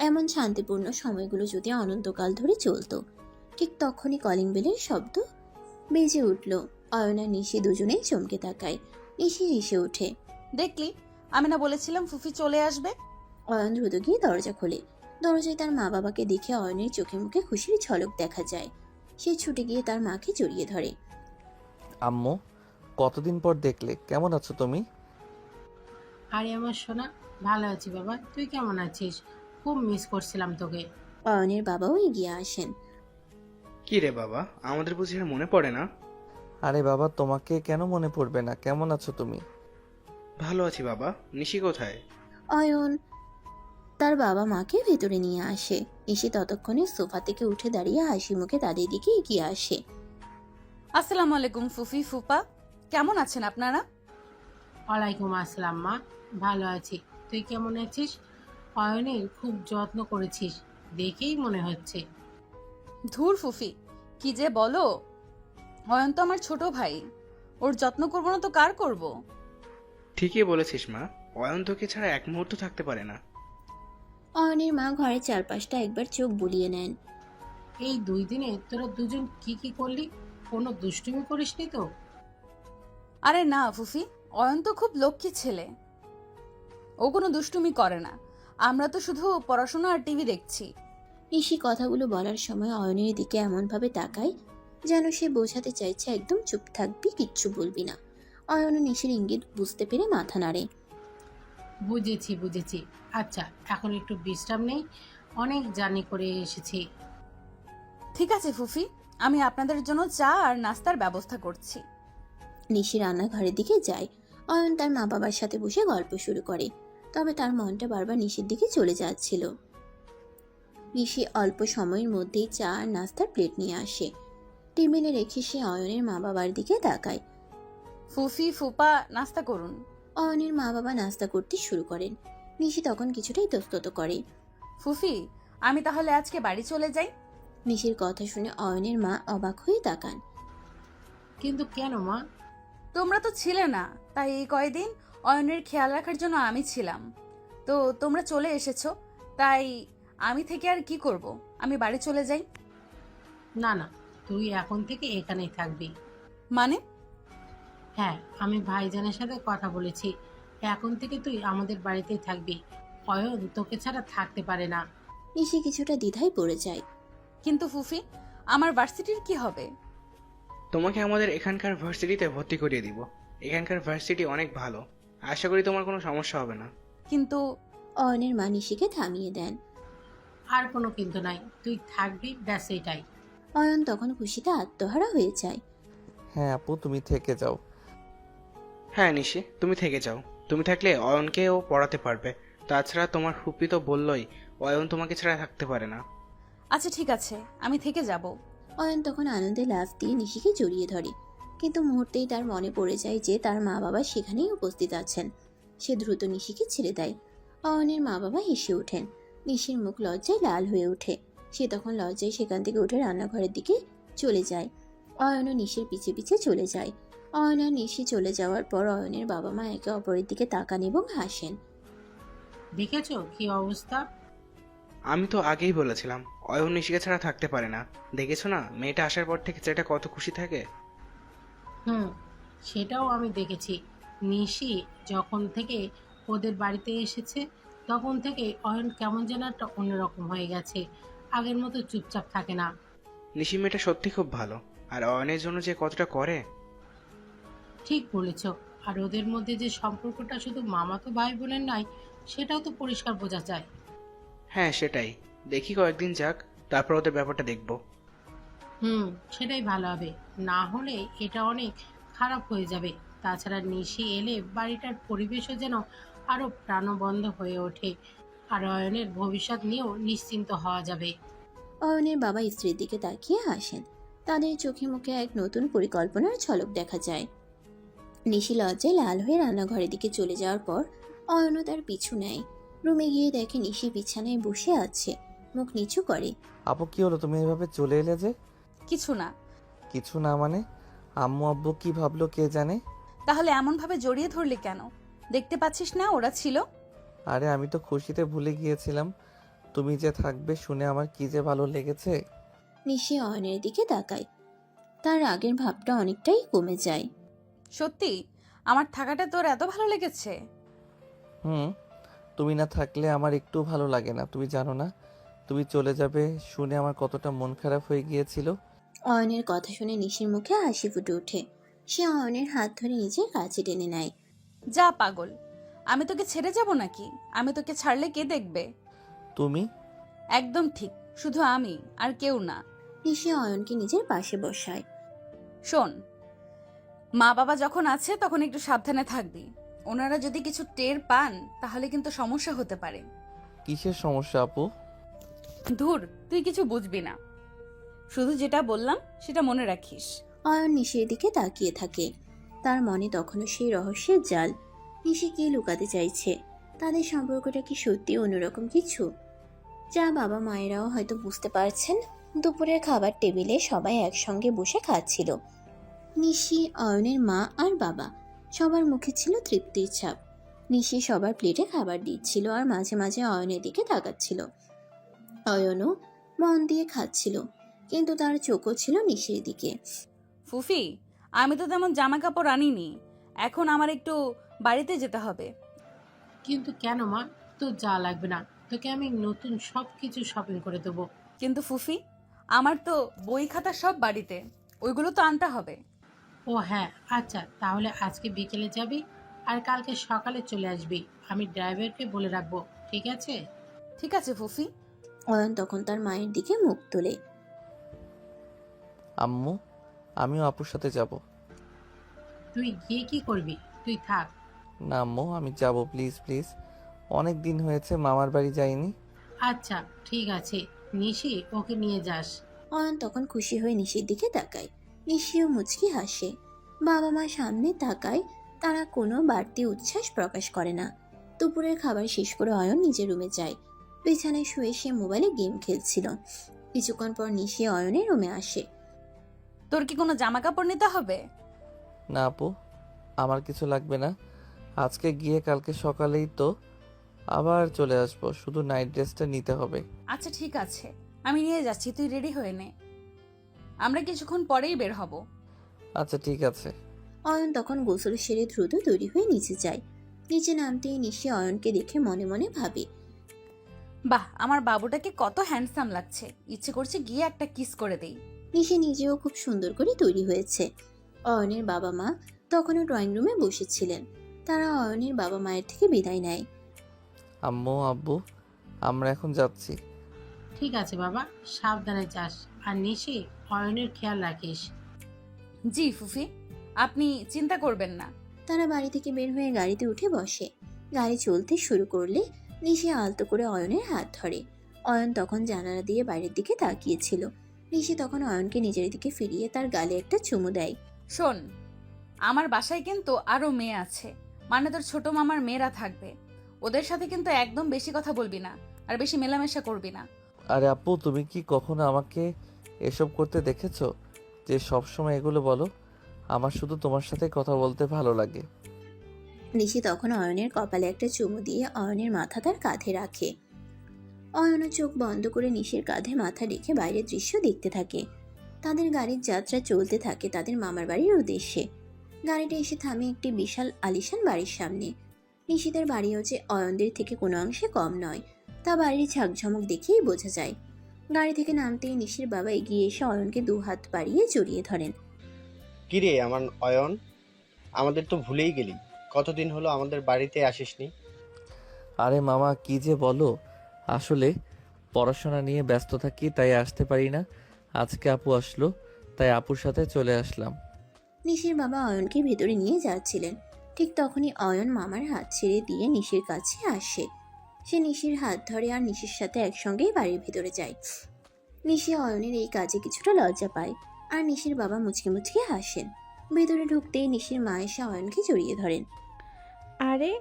এমন শান্তিপূর্ণ সময়গুলো যদি অনন্তকাল ধরে চলতো। ঠিক তখনই কলিং বেলের শব্দ বেজে উঠল। অয়ন আর নিশি দুজনেই চমকে তাকায়। নিশি হেসে ওঠে। দেখলি, আমি না বলেছিলাম ফুফি চলে আসবে? অয়ন দ্রুত গিয়ে দরজা খোলে। দরজায় তার মা বাবাকে দেখে অয়নের চোখে মুখে খুশির ঝলক দেখা যায়। সে ছুটে গিয়ে তার মাকে জড়িয়ে ধরে। আম্মু, কতদিন পর দেখলে, কেমন আছো তুমি? আরে আমার সোনা, ভালো আছি বাবা, তুই কেমন আছিস? খুব মিস করছিলাম তোকে। অয়নের বাবাও এগিয়ে আসেন। কি রে বাবা, আমাদের বুঝি আর মনে পড়ে না? আরে বাবা, তোমাকে কেন মনে পড়বে না? কেমন আছো তুমি? ভালো আছি বাবা। নিশি কোথায়? অয়ন তার বাবা মাকে ভেতরে নিয়ে আসে। নিশি ততক্ষণে সোফা থেকে উঠে দাঁড়িয়ে হাসি মুখে তাদের দিকে এগিয়ে আসে। আসসালামু আলাইকুম ফুফি ফুপা, কেমন আছেন আপনারা? ওয়ালাইকুম আসসালাম মা, ভালো আছি। তুই কেমন আছিস? অয়নের খুব যত্ন করেছিস দেখেই মনে হচ্ছে। ধুর ফুফি, কি যে বলো। অয়ন তো আমার ছোট ভাই, ওর যত্ন করবো না তো কার করব? ঠিকই বলেছিস মা, অয়ন তোকে ছাড়া এক মুহূর্ত থাকতে পারে না। অয়নের মা ঘরের চারপাশটা একবার চোখ বুলিয়ে নেন। এই 2 দিনে তোরা দুজন কি কি করলি? কোনো দুষ্টুমি করিসনি তো? আরে না ফুফি, অয়ন তো খুব লক্ষ্মী ছেলে, ও কোনো দুষ্টুমি করে না। আমরা তো শুধু পড়াশোনা আর টিভি দেখছি। নিশি কথাগুলো বলার সময় অয়নের দিকে এমনভাবে তাকায় যেন সে বোঝাতে চাইছে একদম চুপ থাকবি, কিচ্ছু বলবি না। অয়ন নিশির ইঙ্গিত বুঝতে পেরে মাথা নাড়ে। বুঝেছি বুঝেছি। আচ্ছা, এখন একটু বিশ্রাম নেই, অনেক জার্নি করে এসেছি। ঠিক আছে ফুফি, আমি আপনাদের জন্য চা আর নাস্তার ব্যবস্থা করছি। নিশি রান্নাঘরের দিকে যায়। অয়ন তার মা বাবার সাথে বসে গল্প শুরু করে, তবে তার মনটা বারবার নিশির দিকে চলে যাচ্ছিল। নিশি অল্প সময়ের মধ্যেই চা আর নাস্তার প্লেট নিয়ে আসে। টেবিলে রেখে সে অয়নের মা বাবার দিকে তাকায়। ফুফি ফুপা নাস্তা করুন। অয়নের মা বাবা নাস্তা করতে শুরু করেন। নিশি তখন কিছুটা ইতস্তত করে। ফুফি, আমি তাহলে আজকে বাড়ি চলে যাই। নিশির কথা শুনে অয়নের মা অবাক হয়ে তাকান। কিন্তু কেন মা? তোমরা তো ছিলে না, তাই এই কয়দিন অয়নের খেয়াল রাখার জন্য আমি ছিলাম। তো তোমরা চলে এসেছো, তাই আমি থেকে আর কি করব, আমি বাড়ি চলে যাই। না না, তুই এখন থেকে এখানেই থাকবি। মানে? হ্যাঁ, আমি ভাইজানের সাথে কথা বলেছি, এখন থেকে তুই আমাদের বাড়িতেই থাকবি। অয়ন তোকে ছাড়া থাকতে পারে না। নিশি কিছুটা দ্বিধায় পড়ে যায়। কিন্তু ফুফি, আমার ভার্সিটির কি হবে? তোমাকে আমাদের এখানকার ভার্সিটিতে ভর্তি করিয়ে দিব। এখানকার ভার্সিটি অনেক ভালো, আশা করি তোমার কোনো সমস্যা হবে না। কিন্তু অয়নের মা নিশিকে থামিয়ে দেন। আর কোনো কিন্তু নাই, তুই থাকবি, ব্যাস এটাই। অয়ন তখন খুশিতে আত্মহারা হয়ে যায়। হ্যাঁ আপু, তুমি থেকে যাও। হ্যাঁ নিশি, তুমি থেকে যাও। তুমি থাকলে অয়নকেও পড়াতে পারবে। তাছাড়া তোমার ফুপি তো বললই অয়ন তোমাকে ছাড়া থাকতে পারে না। আচ্ছা ঠিক আছে, আমি থেকে যাব। অয়ন তখন আনন্দে লাফ দিয়ে নিশিকে জড়িয়ে ধরে, কিন্তু মুহূর্তেই তার মনে পড়ে যায় যে তার মা বাবা সেখানেই উপস্থিত আছেন। সে দ্রুত নিশিকে ছেড়ে দেয়। অয়নের মা বাবা হেসে ওঠেন। নিশির মুখ লজ্জায় লাল হয়ে ওঠে। সে তখন লজ্জায় সেখান থেকে উঠে রান্নাঘরের দিকে চলে যায়। অয়নও নিশির পিছে পিছে চলে যায়। অয়ন আর নিশি চলে যাওয়ার পর অয়নের বাবা মা একে অপরের দিকে তাকান এবং হাসেন। দেখেছো কি অবস্থা? আমি তো আগেই বলেছিলাম অয়ন নিশিকে ছাড়া থাকতে পারে না। দেখেছো না, মেয়েটা আসার পর থেকে ছেলেটা কত খুশি থাকে। হুম, সেটাও আমি দেখেছি। নিশি যখন থেকে ওদের বাড়িতে এসেছে, তখন থেকে অয়ন কেমন যেন একটা অন্যরকম হয়ে গেছে, আগের মতো চুপচাপ থাকে না। নিশি মেয়েটা সত্যি খুব ভালো, আর অয়নের জন্য যে কতটা করে। ঠিক বলেছ। আর ওদের মধ্যে যে সম্পর্কটা শুধু মামাতো ভাই বোনের নয়, সেটাও তো পরিষ্কার বোঝা যায়। হ্যাঁ সেটাই, দেখি কয়েকদিন যাক, তারপর ওদের ব্যাপারটা দেখবো। হুম, সেটাই ভালো হবে। না হলে এটা অনেক খারাপ হয়ে যাবে। তাছাড়া নিশি এলে বাড়িটার পরিবেশও যেন আরো প্রাণবন্ধ হয়ে ওঠে, আর অয়নের ভবিষ্যৎ নিয়েও নিশ্চিন্ত হওয়া যাবে। অয়নের বাবা স্ত্রীর দিকে তাকিয়ে হাসেন। তাদের চোখে মুখে এক নতুন পরিকল্পনার ঝলক দেখা যায়। নিশি লজ্জায় লাল হয়ে রান্নাঘরের দিকে চলে যাওয়ার পর অয়নও তার পিছু নেয়। রুমে গিয়ে দেখে নিশি বিছানায় বসে আছে, মুখ নিচু করে। আপু কি হলো, তুমি এভাবে চলে এলে যে? কিছু না। কিছু না মানে? আম্মু আব্বু কি ভাবলো কে জানে। তাহলে এমনভাবে জড়িয়ে ধরলি কেন? দেখতে পাচ্ছিস না ওরা ছিল? আরে আমি তো খুশিতে ভুলে গিয়েছিলাম। তুমি যে থাকবে শুনে আমার কি যে ভালো লেগেছে। নিশি অয়নের দিকে তাকায়। তার আগের ভাবটা অনেকটাই কমে যায়। সত্যি আমার থাকাটা তোর এত ভালো লেগেছে? হুম, তুমি না থাকলে আমার একটু ভালো লাগে না, তুমি জানো না। তুমি চলে যাবে শুনে আমার কতটা মন খারাপ হয়ে গিয়েছিল। অয়নের কথা শুনে নিশির মুখে হাসি ফুটে ওঠে। সে অয়নের হাত ধরে নিজের কাছে টেনে নেয়। যা পাগল, আমি তোকে ছেড়ে যাব নাকি? আমি তোকে ছাড়লে কে দেখবে? তুমি? একদম ঠিক, শুধু আমি, আর কেউ না। নিশি অয়নকে নিজের পাশে বসায়। শোন, মা বাবা যখন আছে তখন একটু সাবধানে থাকবি। ওনারা যদি কিছু টের পান তাহলে কিন্তু সমস্যা হতে পারে। কিসের সমস্যা আপু? ধুর, তুই কিছু বুঝবি না, শুধু যেটা বললাম সেটা মনে রাখিস। অয়ন নিশির দিকে তাকিয়ে থাকে। তার মনে তখনও সেই রহস্যের জাল। নিশি কি লুকাতে চাইছে? তাদের সম্পর্কটা কি সত্যি অন্যরকম কিছু, যা বাবা মায়েরাও হয়তো বুঝতে পারছেন? দুপুরের খাবার টেবিলে সবাই একসঙ্গে বসে খাচ্ছিল। নিশি, অয়নের মা আর বাবা, সবার মুখে ছিল তৃপ্তির ছাপ। নিশি সবার প্লেটে খাবার দিচ্ছিল আর মাঝে মাঝে অয়নের দিকে তাকাচ্ছিল। অয়নও মন দিয়ে খাচ্ছিল, কিন্তু তার চোখও ছিল নিশির দিকে। ফুফি, আমি তো তেমন জামা কাপড় আনিনি, এখন আমার একটু বাড়িতে যেতে হবে। কিন্তু কেন মা? তোর যা লাগবে না, তোকে আমি নতুন সব কিছু শপিং করে দেবো। কিন্তু ফুফি, আমার তো বই খাতা সব বাড়িতে, ওইগুলো তো আনতে হবে। ও হ্যাঁ, আচ্ছা তাহলে আজকে বিকেলে যাবি আর কালকে সকালে চলে আসবি। আমি ড্রাইভারকে বলে রাখবো, ঠিক আছে? ঠিক আছে ফুফি। অয়ন তখন তার মায়ের দিকে মুখ তোলে। আম্মু, আমিও আপুর সাথে যাব। তুই গিয়ে কি করবি? তুই থাক। না আম্মু, আমি যাব, প্লিজ প্লিজ। অনেক দিন হয়েছে মামার বাড়ি যাইনি। আচ্ছা ঠিক আছে, নিশি ওকে নিয়ে যাস। অয়ন তখন খুশি হয়ে নিশির দিকে তাকায়। নিশিও মুচকি হাসে। বাবা মা সামনে তাকায়, তারা কোনো বাড়তি উচ্ছ্বাস প্রকাশ করে না। দুপুরের খাবার শেষ করে অয়ন নিজের রুমে যায়। বিছানায় শুয়ে সে মোবাইলে গেম খেলছিল। কিছুক্ষণ পর নিশি অয়নের রুমে আসে। তোর কি কোনো জামা কাপড় নিতে হবে? না আপু, আমার কিছু লাগবে না। আজকে গিয়ে কালকে সকালেই তো আবার চলে আসবো, শুধু নাইট ড্রেসটা নিতে হবে। আচ্ছা ঠিক আছে, আমি নিয়ে যাচ্ছি, তুই রেডি হয়ে নে। আমরা কিছুক্ষণ পরেই বের হব। আচ্ছা ঠিক আছে। অয়ন তখন গোসল সেরে দ্রুত তৈরি হয়ে নিচে যায়। নিচে নামতেই নিশি অয়নকে দেখে মনে মনে ভাবে, বাহ, আমার বাবুটাকে কত হ্যান্ডসাম লাগছে, ইচ্ছে করছে গিয়ে একটা কিস করে দেই। নিশি নিজেও খুব সুন্দর করে তৈরি হয়েছে। অয়নের বাবা মা তখনও ড্রয়িং রুমে বসেছিলেন। তারা অয়নের বাবা মায়ের থেকে বিদায় নেয়। আম্মু আব্বু, আমরা এখন যাচ্ছি। ঠিক আছে বাবা, সাবধানে যাস। আর নিশি, অয়নের খেয়াল রাখিস। জি ফুফি, আপনি চিন্তা করবেন না। তারা বাড়ি থেকে বের হয়ে গাড়িতে উঠে বসে। গাড়ি চলতে শুরু করলে নিশি আলতো করে অয়নের হাত ধরে। অয়ন তখন জানালা দিয়ে বাইরের দিকে তাকিয়েছিল। নিশি তখন অয়নকে নিজের দিকে ফিরিয়ে তার গালে একটা চুমু দেয়। শোন, আমার বাসায় কিন্তু আরো মেয়ে আছে, মানে তোর ছোট মামার মেয়েরা থাকবে। ওদের সাথে কিন্তু একদম বেশি কথা বলবি না, আর বেশি মেলামেশা করবি না। আরে আপু, তুমি কি কখনো আমাকে এসব করতে দেখেছো যে সব সময় এগুলো বলো? আমার শুধু তোমার সাথে কথা বলতে ভালো লাগে। নিশি তখন অয়নের কপালে একটা চুমু দিয়ে অয়নের মাথা তার কাঁধে রাখে। অয়নের চোখ বন্ধ করে নিশির কাঁধে মাথা রেখে বাইরের দৃশ্য দেখতে থাকে। তাদের গাড়ির যাত্রা চলতে থাকে তাদের মামার বাড়ির উদ্দেশ্যে। গাড়িটা এসে থামে একটি বিশাল আলিশান বাড়ির সামনে। নিশিদের বাড়িও যে অয়নদের থেকে কোনো অংশে কম নয়, তা বাড়ির ঝাঁকঝমক দেখেই বোঝা যায়। গাড়ি থেকে নামতেই নিশির বাবা এগিয়ে এসে অয়নকে দু হাত বাড়িয়ে জড়িয়ে ধরেন। কিরে আমার অয়ন, আমাদের তো ভুলেই গেলি। কতদিন হলো আমাদের বাড়িতে আসিসনি। আরে মামা, কি যে বলো, আসলে পড়াশোনা নিয়ে ব্যস্ত থাকি তাই আসতে পারি না। আজকে আপু আসলো তাই আপুর সাথে চলে আসলাম। নিশির বাবা অয়নকে ভেতরে নিয়ে যাচ্ছিলেন। ঠিক তখনই অয়ন মামার হাত ছেড়ে দিয়ে নিশির কাছে আসে। সে নিশির হাত ধরে আর নিশির সাথে একসঙ্গেই বাড়ির ভিতরে যায়। নিশি অয়নের এই কাজে কিছুটা লজ্জা পায়, আর নিশির বাবা মুচকি মুচকি হাসেন। ভেতরে ঢুকতেই নিশির মা এসে অয়নকে জড়িয়ে ধরেন। আরে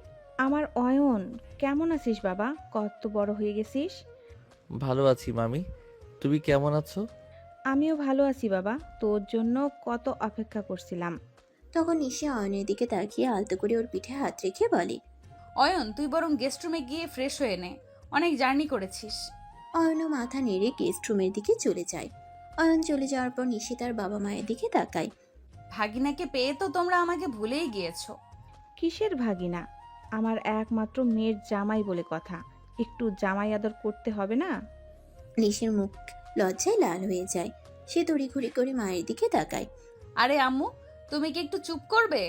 আমার অয়ন, কেমন আছিস বাবা? কত বড় হয়ে গেছিস। ভালো আছি মামি, তুমি কেমন আছো? আমিও ভালো আছি বাবা, তোর জন্য কত অপেক্ষা করছিলাম। তখন নিশি অয়নের দিকে তাকিয়ে আলতো করে ওর পিঠে হাত রেখে বলে, অয়ন, তুই বরং গেস্ট রুমে গিয়ে ফ্রেশ হয়ে নে, অনেক জার্নি করেছিস। অয়নও মাথা নেড়ে গেস্ট রুমের দিকে চলে যায়। অয়ন চলে যাওয়ার পর নিশি তার বাবা মায়ের দিকে তাকায়। ভাগিনাকে পেয়ে তো তোমরা আমাকে ভুলেই গিয়েছো। কিসের ভাগিনা? আমার একমাত্র মেয়ের জামাই বলে কথা, একটু জামাই আদর করতে হবে না? নিশির মুখ লজ্জায় লাল হয়ে যায়। সে তড়িঘড়ি করে মায়ের দিকে তাকায়। আরে আম্মু, তুমি কি একটু চুপ করবে?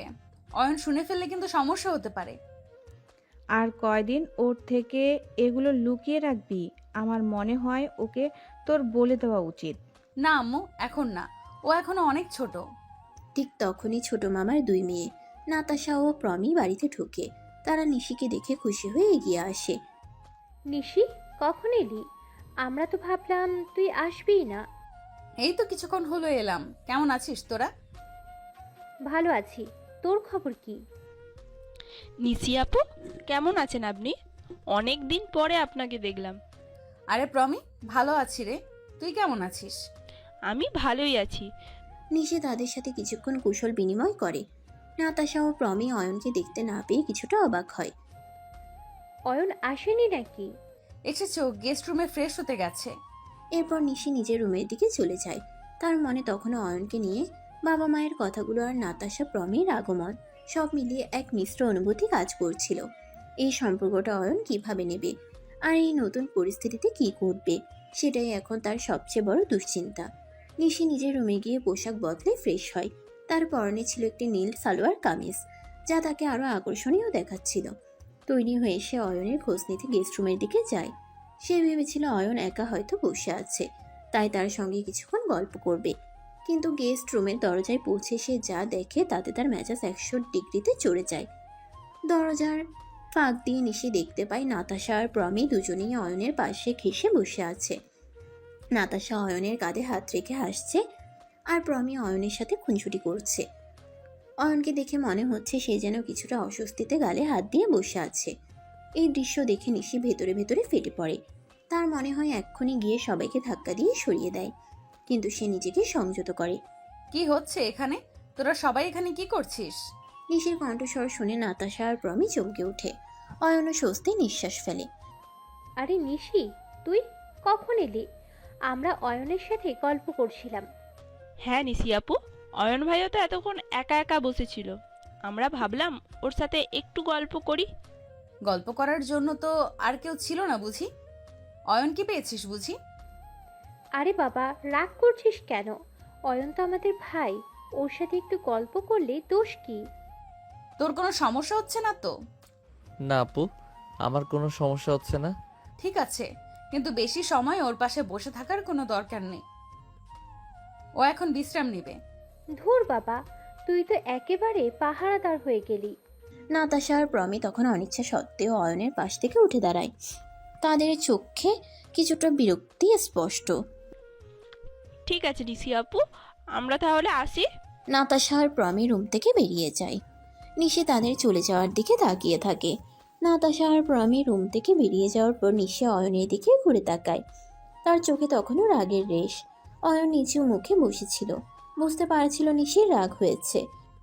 অয়ন শুনে ফেললে কিন্তু সমস্যা হতে পারে। আর কয়দিন ওর থেকে এগুলো লুকিয়ে রাখবি? আমার মনে হয় ওকে তোর বলে দেওয়া উচিত। না আম্মু, এখন না, ও এখনো অনেক ছোট। ঠিক তখনই ছোট মামার দুই মেয়ে নাতাশা ও প্রমি বাড়িতে ঢোকে। তারা নিশিকে দেখে খুশি হয়ে এগিয়ে আসে। নিশি, কখন এলি? আমরা তো ভাবলাম তুই আসবিই না। এই তো কিছুক্ষণ হলো এলাম। কেমন আছিস তোরা? ভালো আছি, তোর খবর কি? নিশি আপু, কেমন আছেন আপনি? অনেক দিন পরে আপনাকে দেখলাম। আরে প্রমি, ভালো আছি রে, তুই কেমন আছিস? আমি ভালোই আছি। নিশি তাদের সাথে কিছুক্ষণ কুশল বিনিময় করে। নাতাশা ও প্রমি অয়নকে দেখতে না পেয়ে কিছুটা অবাক হয়। অয়ন আসেনি নাকি? এসেছো, গেস্ট রুমে ফ্রেশ হতে গেছে। এরপর নিশি নিজের রুমের দিকে চলে যায়। তার মনে তখনও অয়নকে নিয়ে বাবা মায়ের কথাগুলো আর নাতাশা প্রমির আগমন সব মিলিয়ে এক মিশ্র অনুভূতি কাজ করছিল। এই সম্পর্কটা অয়ন কিভাবে নেবে, আর এই নতুন পরিস্থিতিতে কি করবে, সেটাই এখন তার সবচেয়ে বড় দুশ্চিন্তা। নিশি নিজের রুমে গিয়ে পোশাক বদলে ফ্রেশ হয়। তার পরনে ছিল একটি নীল সালোয়ার কামিজ, যা তাকে আরো আকর্ষণীয় দেখাচ্ছিল। তৈরি হয়ে সে অয়নের খোঁজ নিতে গেস্ট রুমের দিকে যায়। সে ভেবেছিল অয়ন একা হয়তো বসে আছে, তাই তার সঙ্গে কিছুক্ষণ গল্প করবে। কিন্তু গেস্ট রুমের দরজায় পৌঁছে সে যা দেখে তাতে তার মেজাজ 100 ডিগ্রিতে চড়ে যায়। দরজার ফাঁক দিয়ে নিশি দেখতে পায় নাতাশা আর প্রমি দুজনেই অয়নের পাশে ঘেঁষে বসে আছে। নাতাশা অয়নের কাঁধে হাত রেখে হাসছে, আর প্রমি অয়নের সাথে খুনসুটি করছে। অয়নকে দেখে মনে হচ্ছে সে যেন কিছুটা অস্বস্তিতে গালে হাত দিয়ে বসে আছে। এই দৃশ্য দেখে নিশি ভেতরে ভেতরে ফেটে পড়ে। তার মনে হয় এক্ষুনি গিয়ে সবাইকে ধাক্কা দিয়ে সরিয়ে দেয়, কিন্তু সে নিজেকে সংযত করে। কি হচ্ছে এখানে? তোরা সবাই এখানে কি করছিস? নিশির কণ্ঠস্বর শুনে নাতাশা আর প্রমি চমকে ওঠে। অয়নও স্বস্তি নিঃশ্বাস ফেলে। আরে নিশি, তুই কখন এলি? আমরা অয়নের সাথে গল্প করছিলাম। হ্যাঁ নিশি আপু, অয়ন ভাইও তো এতক্ষণ একা একা বসেছিল। আমরা ভাবলাম ওর সাথে একটু গল্প করি। গল্প করার জন্য তো আর কেউ ছিল না বুঝি? অয়ন কি পেয়েছিস বুঝি? আরে বাবা, রাগ করছিস কেন? অয়ন তো আমাদের ভাই, ওর সাথে একটু গল্প করলে দোষ কি? তোর কোনো সমস্যা হচ্ছে না তো? না আপু, আমার কোনো সমস্যা হচ্ছে না। ঠিক আছে, কিন্তু বেশি সময় ওর পাশে বসে থাকার কোনো দরকার নেই। ও এখন বিশ্রাম নেবে। ধুর বাবা, তুই তো একেবারে পাহারাদার হয়ে গেলি। নাতাশা আর প্রমি তখন অনিচ্ছা সত্ত্বেও অয়নের পাশ থেকে উঠে দাঁড়ায়। তাদের চোখে কিছুটা বিরক্তি স্পষ্ট। ঠিক আছে নিশি আপু, আমরা তাহলে আসি। নাতাশা আর প্রমি রুম থেকে বেরিয়ে যায়। নিশি তাদের চলে যাওয়ার দিকে তাকিয়ে থাকে। নাতাশা আর প্রমি রুম থেকে বেরিয়ে যাওয়ার পর নিশি অয়নের দিকে ঘুরে তাকায়। তার চোখে তখনও রাগের রেশ। অয়ন নিচু মুখে বসেছিল, বুঝতে পারছিল নিশির রাগ হয়েছে।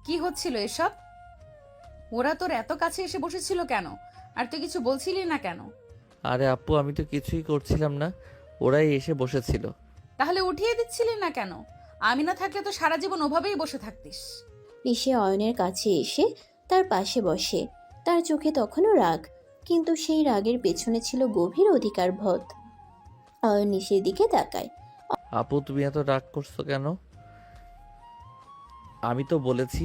কি হচ্ছিল এসব? ওরা তোর এত কাছে এসে বসেছিল কেন? আর তুই কিছু বলছিলি না কেন? আরে আপু, আমি তো কিছুই করছিলাম না, ওরাই এসে বসেছিল। তাহলে উঠিয়ে দিচ্ছিলি না কেন? আমি না থাকলে তো সারা জীবন ওভাবেই বসে থাকতিস। নিশি অয়নের কাছে এসে তার পাশে বসে। তার চোখে তখনও রাগ, কিন্তু সেই রাগের পেছনে ছিল গভীর অধিকারবোধ। অয়ন নিশির দিকে তাকায়। আপু, তুমি এত রাগ করছো কেন? আমি তো বলেছি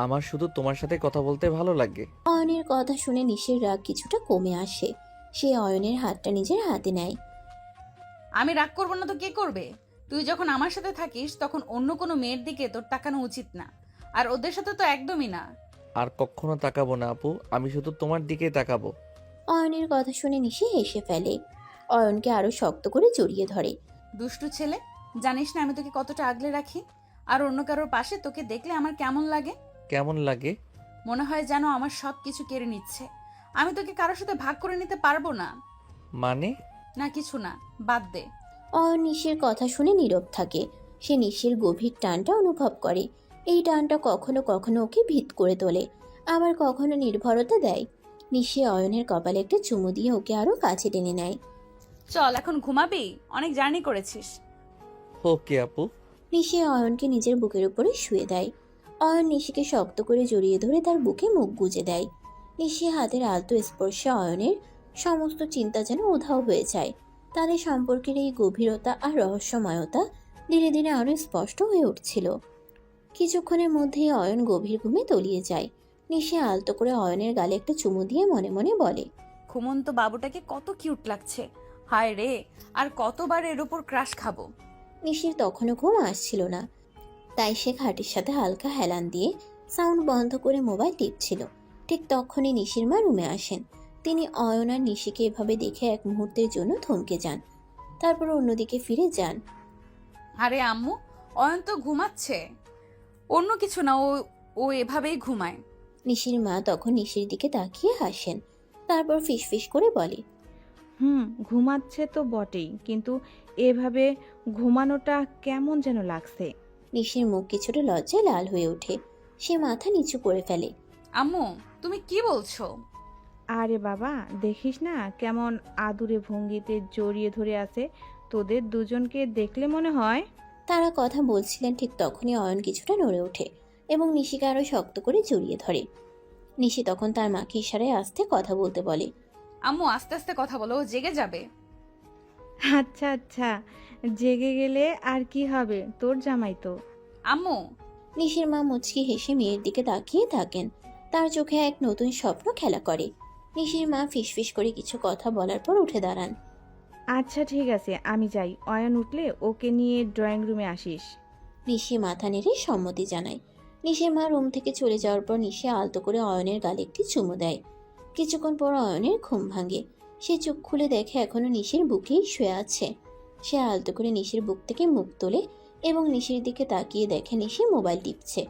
আমার শুধু তোমার সাথে কথা বলতে ভালো লাগে। অয়নের কথা শুনে নিশির রাগ কিছুটা কমে আসে। সে অয়নের হাতটা নিজের হাতে নেয়। আমি রাগ করবো না তো কে করবে? তুই যখন আমার সাথে থাকিস তখন অন্য কোনো মেয়ের দিকে তোর তাকানো উচিত না, আর ওদের সাথে তো একদমই না। আর কখনো তাকাবো না আপু, আমি শুধু তোমার দিকেই তাকাবো। অয়নের কথা শুনে নিশি হেসে ফেলে। অয়নকে আরো শক্ত করে জড়িয়ে ধরে। দুষ্টু ছেলে, জানিস না আমি তোকে কতটা আগলে রাখি? আর অন্য কারোর পাশে তোকে দেখলে আমার কেমন লাগে? কেমন লাগে? মনে হয় যেন আমার সব কিছু কেড়ে নিচ্ছে। আমি তোকে কারোর সাথে ভাগ করে নিতে পারবো না। মানে? না কিছু না, বাদ দে। অয়ন নিশির কথা শুনে নীরব থাকে। সে নিশির গভীর টানটা অনুভব করে। এই টানটা কখনো কখনো ওকে ভীত করে তোলে, আবার কখনো নির্ভরতা দেয়। নিশি অয়নের কপালে একটা চুমু দিয়ে ওকে আরো কাছে টেনে নেয়। চল এখন ঘুমাবি, অনেক জার্নি করেছিস। ওকে আপু। নিশি অয়নকে নিজের বুকের উপরে শুয়ে দেয়। অয়ন নিশিকে শক্ত করে জড়িয়ে ধরে তার বুকে মুখ গুজে দেয়। নিশি হাতের আলতো স্পর্শে অয়নের সমস্ত চিন্তা যেন উধাও হয়ে যায়। তাদের সম্পর্কের এই গভীরতা আর রহস্যময়তা ধীরে ধীরে আরো স্পষ্ট হয়ে উঠছিল। কিছুক্ষণের মধ্যেই অয়ন গভীর ঘুমে তলিয়ে যায়। নিশি আলতো করে অয়নের গালে একটা চুমু দিয়ে মনে মনে বলে, ঘুমন্ত বাবুটাকে কত কিউট লাগছে। হায় রে, আর কতবার এর উপর ক্রাশ খাবো। নিশির তখনও ঘুম আসছিল না, তাই সে খাটের সাথে হালকা হেলান দিয়ে সাউন্ড বন্ধ করে মোবাইল টিপছিল। ঠিক তখনই নিশির মা রুমে আসেন। তিনি অয়ন আর নিশিকে এভাবে দেখে এক মুহূর্তের জন্য থমকে যান, তারপর অন্যদিকে ফিরে যান। আরে আম্মু, অয়ন তো ঘুমাচ্ছে, অন্য কিছু না, ও ও এভাবেই ঘুমায়। নিশির মা তখন নিশির দিকে তাকিয়ে হাসেন, তারপর ফিসফিস করে বলে, ঘুমাচ্ছে তো বটেই, কিন্তু এভাবে ঘুমানোটা কেমন যেন লাগছে। নিশির মুখ কিছুটা লজ্জায় লাল হয়ে ওঠে। সে মাথা নিচু করে ফেলে। আম্মু, তুমি কি বলছো? আরে বাবা, দেখিস না কেমন আদুরে ভঙ্গিতে জড়িয়ে ধরে আছে। তোদের দুজনকে দেখলে মনে হয়। তারা কথা বলছিলেন, ঠিক তখনই অয়ন কিছুটা নড়ে ওঠে এবং নিশিকে আরো শক্ত করে জড়িয়ে ধরে। নিশি তখন তার মাকে ইশারায় আস্তে কথা বলতে বলে। আম্মু আস্তে আস্তে কথা বলো, ও জেগে যাবে। আচ্ছা আচ্ছা, জেগে গেলে আর কি হবে, তোর জামাই তো। আম্মু, নিশির মা মুচকি হেসে মেয়ের দিকে তাকিয়ে থাকেন। তার চোখে এক নতুন স্বপ্ন খেলা করে। নিশির মা ফিসফিস করে কিছু কথা বলার পর উঠে দাঁড়ান। আচ্ছা ঠিক আছে, আমি যাই। অয়ন উঠলে ওকে নিয়ে ড্রয়িং রুমে আসিস। নিশি মাথা নেড়ে সম্মতি জানায়। নিশির মা রুম থেকে চলে যাওয়ার পর নিশি আলতো করে অয়নের গালে একটি চুমু দেয়। কিছুক্ষণ পর অয়নের ঘুম ভাঙে। সে চোখ খুলে দেখে এখনো নিশির বুকেই শুয়ে আছে। সে আলতো করে নিশির বুক থেকে মুখ তোলে এবং নিশির দিকে তাকিয়ে দেখে নিশি মোবাইল টিপছে।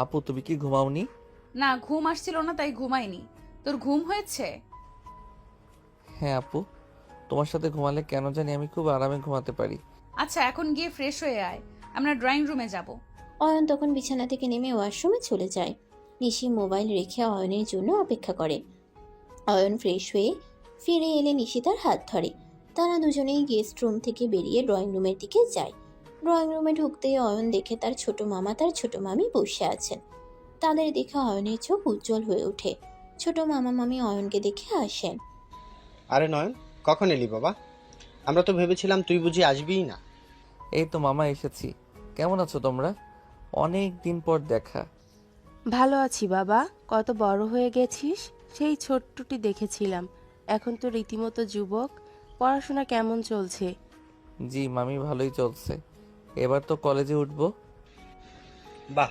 আপু তুমি কি ঘুমাওনি? না ঘুম আসছিল না তাই ঘুমাইনি। তোর ঘুম হয়েছে? হ্যাঁ আপু, তোমার সাথে ঘুমালে কেন জানি আমি খুব আরামে ঘুমাতে পারি। আচ্ছা এখন গিয়ে ফ্রেশ হয়ে আয়, আমরা ড্রয়িং রুমে যাব। অয়ন তখন বিছানা থেকে নেমে ওয়াশরুমে চলে যায়। নিশি মোবাইল রেখে অয়নের জন্য অপেক্ষা করে। অয়ন ফ্রেশ হয়ে ফিরে এলে নিশি তার হাত ধরে। তারা দুজনেই গেস্ট রুম থেকে বেরিয়ে ড্রয়িং রুমের দিকে যায়। ড্রয়িং রুমে ঢুকতেই অয়ন দেখে তার ছোট মামা তার ছোট মামি বসে আছেন। তাদের দেখে অয়নের চোখ উজ্জ্বল হয়ে ওঠে। ছোট মামা মামি অয়নকে দেখে আসেন। আরে নয়ন, কখন এলি বাবা? আমরা তো ভেবেছিলাম তুই বুঝি আসবিই না। এই তো মামা এসেছি। কেমন আছো তোমরা? অনেক দিন পর দেখা। ভালো আছি বাবা। কত বড় হয়ে গেছিস, সেই ছোট্টটি দেখেছিলাম, এখন তো রীতিমতো যুবক। পড়াশোনা কেমন চলছে? জি মামি, ভালোই চলছে। এবার তো কলেজে উঠবো। বাহ,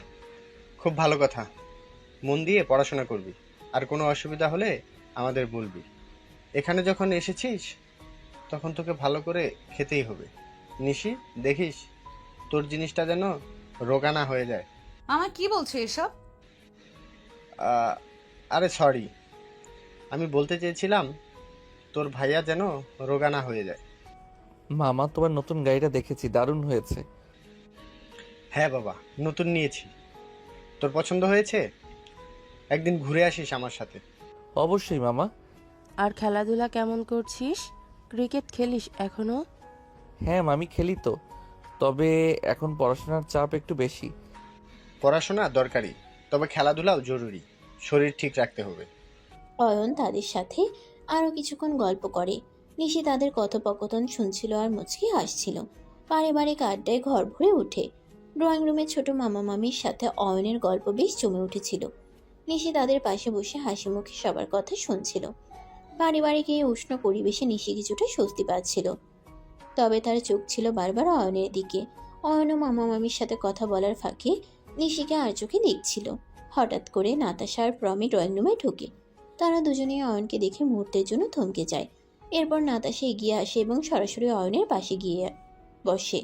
খুব ভালো কথা। মন দিয়ে পড়াশোনা করবি, আর কোনো অসুবিধা হলে আমাদের বলবি। এখানে যখন এসেছিস তখন তোকে ভালো করে খেতেই হবে। নিশি, দেখিস তোর জিনিসটা যেন রোগা না হয়ে যায়। মামা কি বলছো এসব? আরে সরি, আমি বলতে চেয়েছিলাম তোর ভাইয়া যেন রোগা না হয়ে যায়। মামা তোমার নতুন গাড়িটা দেখেছি, দারুণ হয়েছে। হ্যাঁ বাবা, নতুন নিয়েছি। তোর পছন্দ হয়েছে? একদিন ঘুরে আসিস আমার সাথে। অবশ্যই মামা। আর খেলাধুলা কেমন করছিস? ক্রিকেট খেলিস এখনো? হ্যাঁ মামি, খেলি তো, তবে এখন পড়াশোনার চাপ একটু বেশি। পড়াশোনা দরকারি, তবে খেলাধুলাও জরুরি। শরীর ঠিক রাখতে হবে। অয়ন তাদের সাথে আরো কিছুক্ষণ গল্প করে। নিশি তাদের কথোপকথন শুনছিল আর মুচকি হাসছিল। পারিবারিক আড্ডায় ঘর ভরে ওঠে। ড্রয়িং রুমে ছোট মামা মামির সাথে অয়নের গল্প বেশ জমে উঠেছিল। নিশি তাদের পাশে বসে হাসি মুখে সবার কথা শুনছিল। পারিবারিক এই উষ্ণ পরিবেশে নিশি কিছুটা স্বস্তি পাচ্ছিল। তবে তার চোখ ছিল বারবার অয়নের দিকে। অয়ন ও মামা মামির সাথে কথা বলার ফাঁকে নিশিকে আর চোখে দেখছিল। হঠাৎ করে নাতাশা আর প্রমি ড্রয়িং রুমে ঢোকে। তারা দুজনেই অয়নকে দেখে মুহূর্তের জন্য থমকে যায়। এরপর নাতাশা এগিয়ে আসে এবং সরাসরি অয়নের পাশে গিয়ে বসে।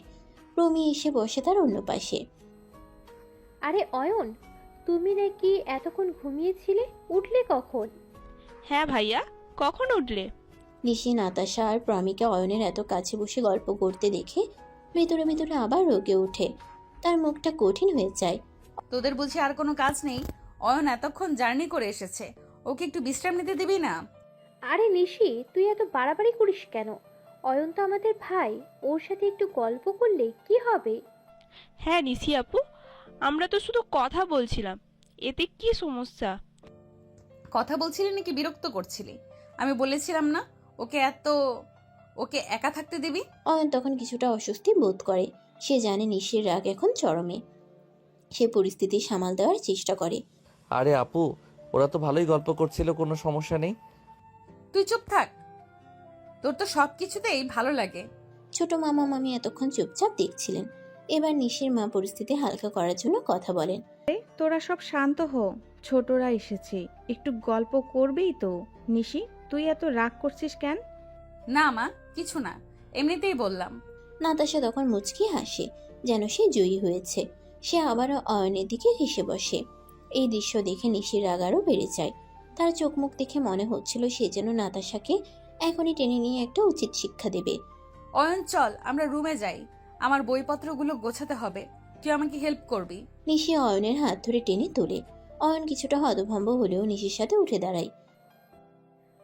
প্রমি এসে বসে তার অন্য পাশে। আরে অয়ন, তুমি নাকি এতক্ষণ ঘুমিয়েছিলে, উঠলে কখন? হ্যাঁ ভাইয়া, কখন উঠলে? নিশি নাতাশা আর প্রমিকে অয়নের এত কাছে বসে গল্প করতে দেখে ভিতরে ভিতরে আবার রোগে ওঠে। তার মুখটা কঠিন হয়ে যায়। তোদের বুঝি আর কোনো কাজ নেই? অয়ন এতক্ষণ জার্নি করে এসেছে, ওকে একটু বিশ্রাম নিতে দিবি না? আরে নিশি, তুই এত বাড়াবাড়ি করিস কেন? অয়ন তো আমাদের ভাই, ওর সাথে একটু গল্প করলে কি হবে? হ্যাঁ নিশি আপু, আমরা তো শুধু কথা বলছিলাম, এতে কি সমস্যা? কথা বলছিলি নাকি বিরক্ত করছিলি? আমি বলেছিলাম না ওকে একা থাকতে দিবি? অয়ন তখন কিছুটা অস্বস্তি বোধ করে। সে জানে নিশির রাগ এখন চরমে। সে পরিস্থিতি সামাল দেওয়ার চেষ্টা করে। আরে আপু, ওরা তো ভালোই গল্প করছিল, কোনো সমস্যা নেই। তুই চুপ থাক, তোর তো সব কিছুতেই ভালো লাগে। ছোট মামা মামি এতক্ষণ চুপচাপ দেখছিলেন। এবার নিশির মা পরিস্থিতি হালকা করার জন্য কথা বলেন। তোরা সব শান্ত হো, ছোটরা এসেছে, একটু গল্প করবেই তো। নিশি, তুই এত রাগ করছিস কেন? না মা, কিছু না, এমনিতেই বললাম। নাতাশা তখন মুচকি হাসে, যেন সে জয়ী হয়েছে। সে আবারও অয়নের দিকে ঘেঁষে বসে। এই দৃশ্য দেখে নিশির রাগ আরও বেড়ে যায়। তার চোখ মুখ দেখে মনে হচ্ছিল সে যেন নাতাশাকে এখনই টেনে নিয়ে একটা উচিত শিক্ষা দেবে। অয়ন চল আমরা রুমে যাই, আমার বইপত্রগুলো গোছাতে হবে, তুই আমাকে হেল্প করবি। নিশি অয়নের হাত ধরে টেনে তোলে। অয়ন কিছুটা হতভম্ব হলেও নিশির সাথে উঠে দাঁড়ায়।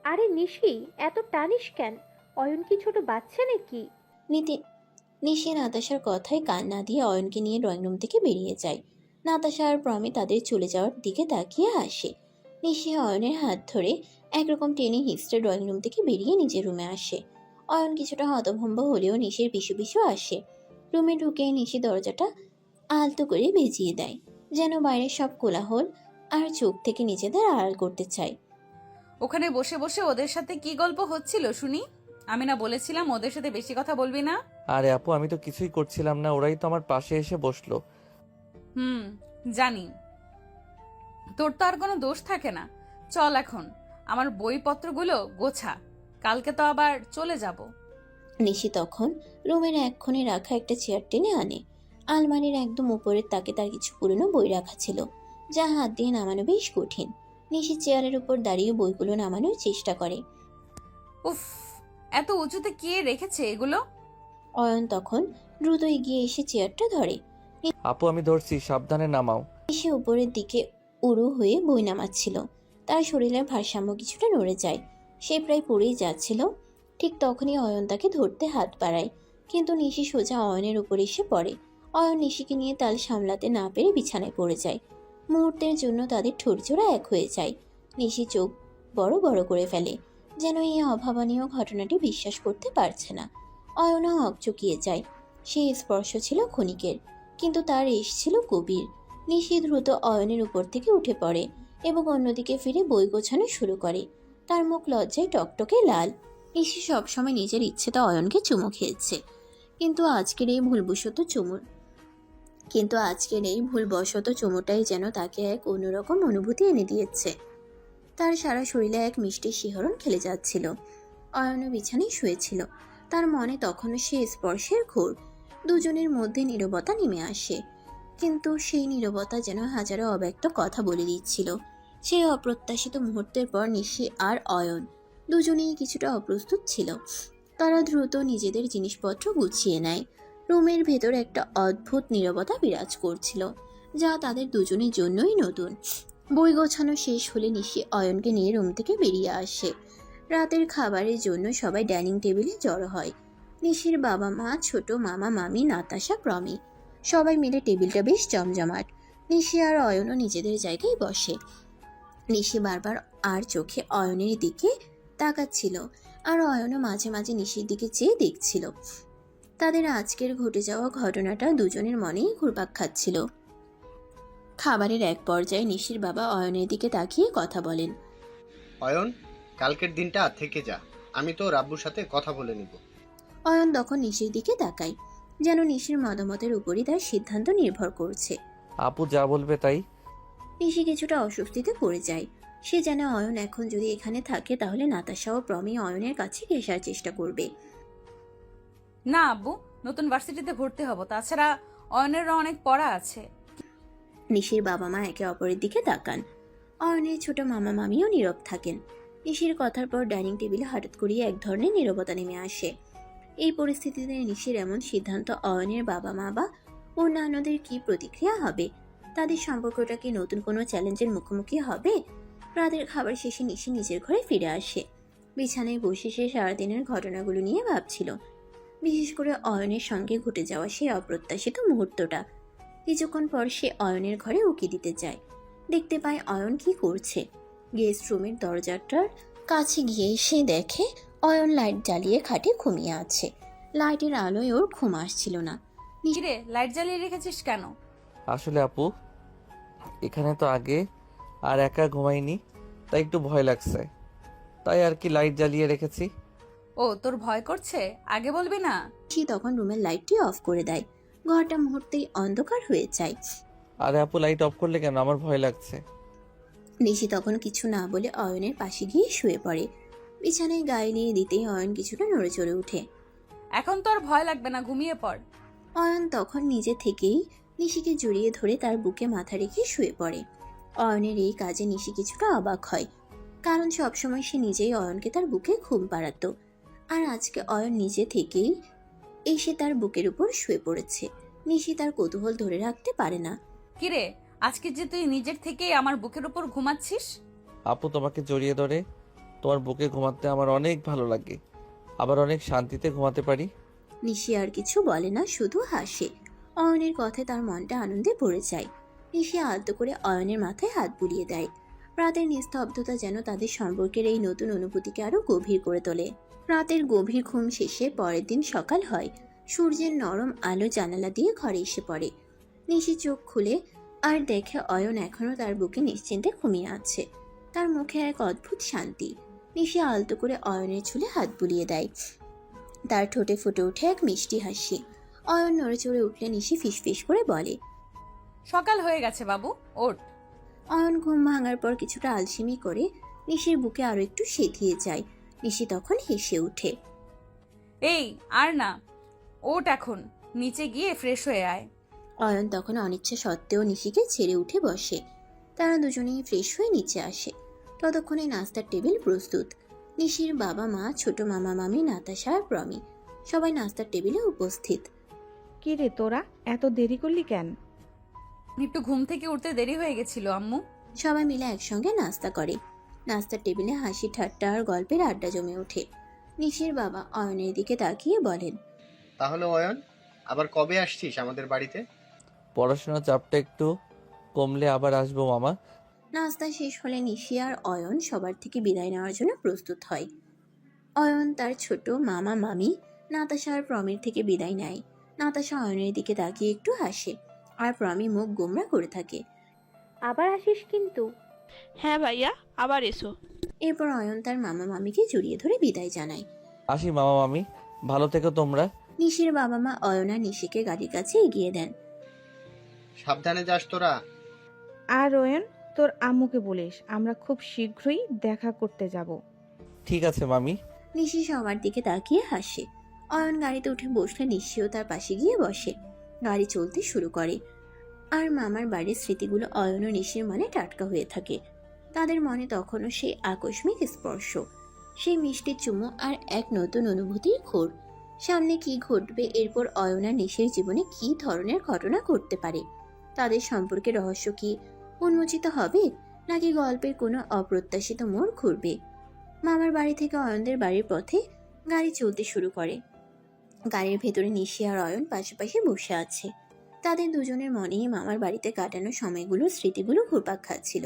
আরে নিশি, এত টানিস কেন? অয়ন কি ছোট বাচ্চা নাকি? নিশি নাতাশার কথায় কান না দিয়ে অয়নকে নিয়ে ড্রয়িং রুম থেকে বেরিয়ে যায়। নাতাশা আর প্রমি তাদের চলে যাওয়ার দিকে তাকিয়ে আসে। নিশি অয়নের হাত ধরে একরকম টেনে হিস্ট্রে ড্রয়িং রুম থেকে বেরিয়ে নিজের রুমে আসে। অয়ন কিছুটা হতভম্ব হলেও নিশির পিছু পিছু আসে। রুমে ঢুকেই নিশি দরজাটা আলতো করে ভেজিয়ে দেয়, যেন বাইরের সব কোলাহল আর চোখ থেকে নিজেদের আড়াল করতে চায়। ওখানে বসে বসে ওদের সাথে কি গল্প হচ্ছিল শুনি? আমি না বলেছিলাম ওদের সাথে বেশি কথা বলবি না? আরে আপু, আমি তো কিছুই করছিলাম না, ওরাই তো আমার পাশে এসে বসলো। জানি। তোর তো আর কোনো দোষ থাকে না। চল এখন আমার বইপত্রগুলো গোছা, কালকে তো আবার চলে যাব। নিশি তখন রুমের এক কোণে রাখা একটা চেয়ার টেনে আনে। আলমারির একদম উপরের তাকে তার কিছু পুরনো বই রাখা ছিল, যা হাত দিয়ে নামানো বেশ কঠিন। নিশি চেয়ারের উপর দাঁড়িয়ে বইগুলো নামানোর চেষ্টা করে। উফ, এত উঁচুতে কে রেখেছে এগুলো? অয়ন তখন দ্রুত এগিয়ে এসে চেয়ারটা ধরে। আপু আমি ধরছি, সাবধানে নামাও। নিশি উপরের দিকে উড়ু হয়ে বই নামাচ্ছিল। তার শরীরের ভারসাম্য কিছুটা নড়ে যায়, সে প্রায় পড়েই যাচ্ছিল। ঠিক তখনই অয়ন তাকে ধরতে হাত বাড়ায়, কিন্তু নিশি সোজা অয়নের উপর এসে পড়ে। অয়ন নিশিকে নিয়ে তাল সামলাতে না পেরে বিছানায় পড়ে যায়। মুহূর্তের জন্য তাদের ঠোঁটজোড়া এক হয়ে যায়। নিশি চোখ বড় বড় করে ফেলে, যেন এই অভাবনীয় ঘটনাটি বিশ্বাস করতে পারছে না। অয়নও হকচকিয়ে যায়। সেই স্পর্শ ছিল ক্ষণিকের, কিন্তু তার রেশ ছিল গভীর। নিশি দ্রুত অয়নের উপর থেকে উঠে পড়ে এবং অন্যদিকে ফিরে বই গোছানো শুরু করে। তার মুখ লজ্জায় টকটকে লাল। নিশি সবসময় নিজের ইচ্ছেতে অয়নকে চুমু খেয়েছে, কিন্তু আজকের এই ভুলবশত চুমুটাই যেন তাকে এক অন্যরকম অনুভূতি এনে দিয়েছে। তার সারা শরীরে এক মিষ্টি শিহরণ খেলে যাচ্ছিল। অয়নও বিছানায় শুয়েছিল, তার মনে তখনও সে স্পর্শের ঘোর। দুজনের মধ্যে নীরবতা নেমে আসে, কিন্তু সেই নীরবতা যেন হাজারো অব্যক্ত কথা বলে দিচ্ছিল। সেই অপ্রত্যাশিত মুহূর্তের পর নিশি আর অয়ন দুজনেই কিছুটা অপ্রস্তুত ছিল। তারা দ্রুত নিজেদের জিনিসপত্র গুছিয়ে নেয়। রুমের ভেতর একটা অদ্ভুত নীরবতা বিরাজ করছিল, যা তাদের দুজনের জন্যই নতুন। বই গোছানো শেষ হলে নিশি অয়নকে নিয়ে রুম থেকে বেরিয়ে আসে। রাতের খাবারের জন্য সবাই ডাইনিং টেবিলে জড়ো হয়। নিশির বাবা মা, ছোট মামা মামি, নাতাশা, প্রমি সবাই মিলে টেবিলটা বেশ জমজমাট। নিশি আর অয়নও নিজেদের জায়গায় বসে। নিশি বারবার আর চোখে অয়নের দিকে তাকাচ্ছিল, আর অয়নও মাঝে মাঝে নিশির দিকে চেয়ে দেখছিল। তাদের আজকের ঘটে যাওয়া ঘটনাটা দুজনের মনেই ঘুরপাক খাচ্ছিল। খাবারের এক পর্যায়ে নিশির বাবা অয়নের দিকে তাকিয়ে কথা বলেন। অয়ন, কালকের দিনটা থেকে যা, আমি তো রাব্বুর সাথে কথা বলে নিব। অয়ন তখন নিশির দিকে তাকায়, যেন নিশির মতামতের উপরই তার সিদ্ধান্ত নির্ভর করছে। আপু যা বলবে তাই। নিশি কিছুটা অস্বস্তিতে পড়ে যায়। সে জানে অয়ন এখন যদি এখানে থাকে তাহলে নাতাশা ও প্রমি অয়নের কাছে ঘেঁষার চেষ্টা করবে। না আব্বু, নতুন ভার্সিটিতে ভর্তি হব, তাছাড়া অয়নেরও অনেক পড়া আছে। নিশির বাবা মা একে অপরের দিকে তাকান। অয়নের ছোট মামা মামিও নীরব থাকেন। নিশির কথার পর ডাইনিং টেবিলে হঠাৎ করিয়ে এক ধরনের নীরবতা নেমে আসে। এই পরিস্থিতিতে নিশির এমন সিদ্ধান্ত অয়নের বাবা মা বা অন্যান্যদের কি প্রতিক্রিয়া হবে? তাদের সম্পর্কটা কি নতুন কোনো চ্যালেঞ্জের মুখোমুখি হবে? রাতের খাবার শেষে নিশি নিজের ঘরে ফিরে আসে। বিছানায় বসে সে সারাদিনের ঘটনাগুলো নিয়ে ভাবছিল, বিশেষ করে অয়নের সঙ্গে ঘটে যাওয়া সেই অপ্রত্যাশিত মুহূর্তটা। কিছুক্ষণ পর সে অয়নের ঘরে উকি দিতে যায়। দেখতে পায় অয়ন কি করছে। গেস্ট রুমের দরজাটার কাছে গিয়ে সে দেখে অয়ন লাইট জ্বালিয়ে খাটে ঘুমিয়ে আছে। লাইটের আলোয় ওর ঘুম আসছিল না। রে, লাইট জ্বালিয়ে রেখেছিস কেন? আসলে আপু, এখানে তো আগে আর একা ঘুমাইনি, তাই একটু ভয় লাগছে, তাই আর কি লাইট জ্বালিয়ে রেখেছি। ও, তোর ভয় করছে? আগে বলবি না? সে তখন রুমের লাইটটি অফ করে দেয়। ঘরটা মুহূর্তেই অন্ধকার হয়ে যায়। আরে আপু, লাইট অফ করলে কেন? আমার ভয় লাগছে। নিশি তখন কিছু না বলে অয়নের পাশে গিয়ে শুয়ে পড়ে। বিছানায় গায়ে নিয়ে দিতেই অয়ন কিছুটা নড়ে চড়ে ওঠে। এখন তো আর ভয় লাগবে না, ঘুমিয়ে পড়। অয়ন তখন নিজে থেকেই নিশিকে জড়িয়ে ধরে তার বুকে মাথা রেখে শুয়ে পড়ে। অয়নের এই কাজে নিশি কিছুটা অবাক হয়, কারণ সবসময় সে নিজেই অয়নকে তার বুকে ঘুম পাড়াতো, আর আজকে অয়ন নিজে থেকেই এসে তার বুকের উপর শুয়ে পড়েছে। নিশি তার কৌতূহল ধরে রাখতে পারে না। কিরে, আজকে যে তুই নিজের থেকেই আমার বুকের উপর ঘুমাচ্ছিস? আপু, তোমাকে জড়িয়ে ধরে তোমার বুকে ঘুমাতে আমার অনেক ভালো লাগে, আবার অনেক শান্তিতে ঘুমাতে পারি। নিশি আর কিছু বলে না, শুধু হাসে। অয়নের কথায় তার মনটা আনন্দে ভরে যায়। নিশি আলতো করে অয়নের মাথায় হাত বুলিয়ে দেয়। রাতের নিস্তব্ধতা যেন তাদের সম্পর্কের এই নতুন অনুভূতিকে আরো গভীর করে তোলে। রাতের গভীর ঘুম শেষে পরের দিন সকাল হয়। সূর্যের নরম আলো জানালা দিয়ে ঘরে এসে পড়ে। নিশি চোখ খুলে আর দেখে অয়ন এখনো তার বুকে নিশ্চিন্তে ঘুমিয়ে আছে। তার মুখে এক অদ্ভুত শান্তি। নিশি আলতো করে অয়নের চুলে হাত বুলিয়ে দেয়। তার ঠোঁটে ফুটে ওঠে এক মিষ্টি হাসি। অয়ন নড়ে চড়ে উঠলে নিশি ফিসফিস করে বলে, সকাল হয়ে গেছে বাবু, ওঠ। অয়ন ঘুম ভাঙার পর কিছুটা আলসেমি করে নিশির বুকে আরো একটু সেধিয়ে যায়। নিশি তখন হেসে ওঠে। এই আর না, ওঠ এখন, নিচে গিয়ে ফ্রেশ হয়ে আয়। অয়ন তখন অনিচ্ছা সত্ত্বেও নিশিকে ছেড়ে উঠে বসে। তারা দুজনেই ফ্রেশ হয়ে নিচে আসে। ততক্ষণে নাস্তার টেবিল প্রস্তুত। নিশির বাবা মা, ছোট মামা মামি, নাতাশা আর প্রমি সবাই নাস্তার টেবিলে উপস্থিত। কি রে তোরা এত দেরি করলি কেন? একটু ঘুম থেকে উঠতে দেরি হয়ে গেছিল আম্মু। সবাই মিলে একসঙ্গে নাস্তা করে। নাস্তার টেবিলে হাসি ঠাট্টা আর গল্পের আড্ডা জমে ওঠে। নিশির বাবা অয়নের দিকে তাকিয়ে বলেন, তাহলে অয়ন, আবার কবে আসছিস আমাদের বাড়িতে? পড়াশোনার চাপটা একটু কমলে আবার আসবো মামা। নাস্তা শেষ হলে নিশি আর অয়ন সবার থেকে বিদায় নেওয়ার জন্য প্রস্তুত হয়। অয়ন তার ছোট মামা মামি, নাতাশা আর প্রমির থেকে বিদায় নেয়। নাতাশা অয়নের দিকে তাকিয়ে একটু হাসে, আর প্রমি মুখ গোমরা করে থাকে। আবার আসিস কিন্তু। হ্যাঁ ভাইয়া, আবার এসো। এরপর অয়ন তার মামা মামিকে জড়িয়ে ধরে বিদায় জানায়। আসি মামা মামি, ভালো থেকো তোমরা। নিশির বাবা মা অয়ন আর নিশিকে গাড়ির কাছে এগিয়ে দেন। সাবধানে যাস তোরা। আর রোয়ন, তোর আম্মুকে বলিস আমরা খুব শীঘ্রই দেখা করতে যাব। ঠিক আছে মামি। নিশি সবার দিকে তাকিয়ে হাসে। অয়ন গাড়িতে উঠে বসলে নিশিও তার পাশে গিয়ে বসে। গাড়ি চলতে শুরু করে। আর মামার বাড়ির স্মৃতিগুলো অয়ন ও নিশির মনে টাটকা হয়ে থাকে। তাদের মনে তখনও সেই আকস্মিক স্পর্শ, সেই মিষ্টি চুমো আর এক নতুন অনুভূতির ঘোর। সামনে কি ঘটবে, এরপর অয়ন আর নিশির জীবনে কি ধরনের ঘটনা ঘটতে পারে, তাদের সম্পর্কে রহস্য কি উন্মোচিত হবে, নাকি গল্পের কোনো অপ্রত্যাশিত মোড় ঘুরবে। মামার বাড়ি থেকে অয়নদের বাড়ির পথে গাড়ি চলতে শুরু করে। গাড়ির ভেতরে নিশি আর অয়ন পাশাপাশি বসে আছে। তাদের দুজনের মনেই মামার বাড়িতে কাটানো সময়গুলো, স্মৃতিগুলো ঘুরপাক খাচ্ছিল।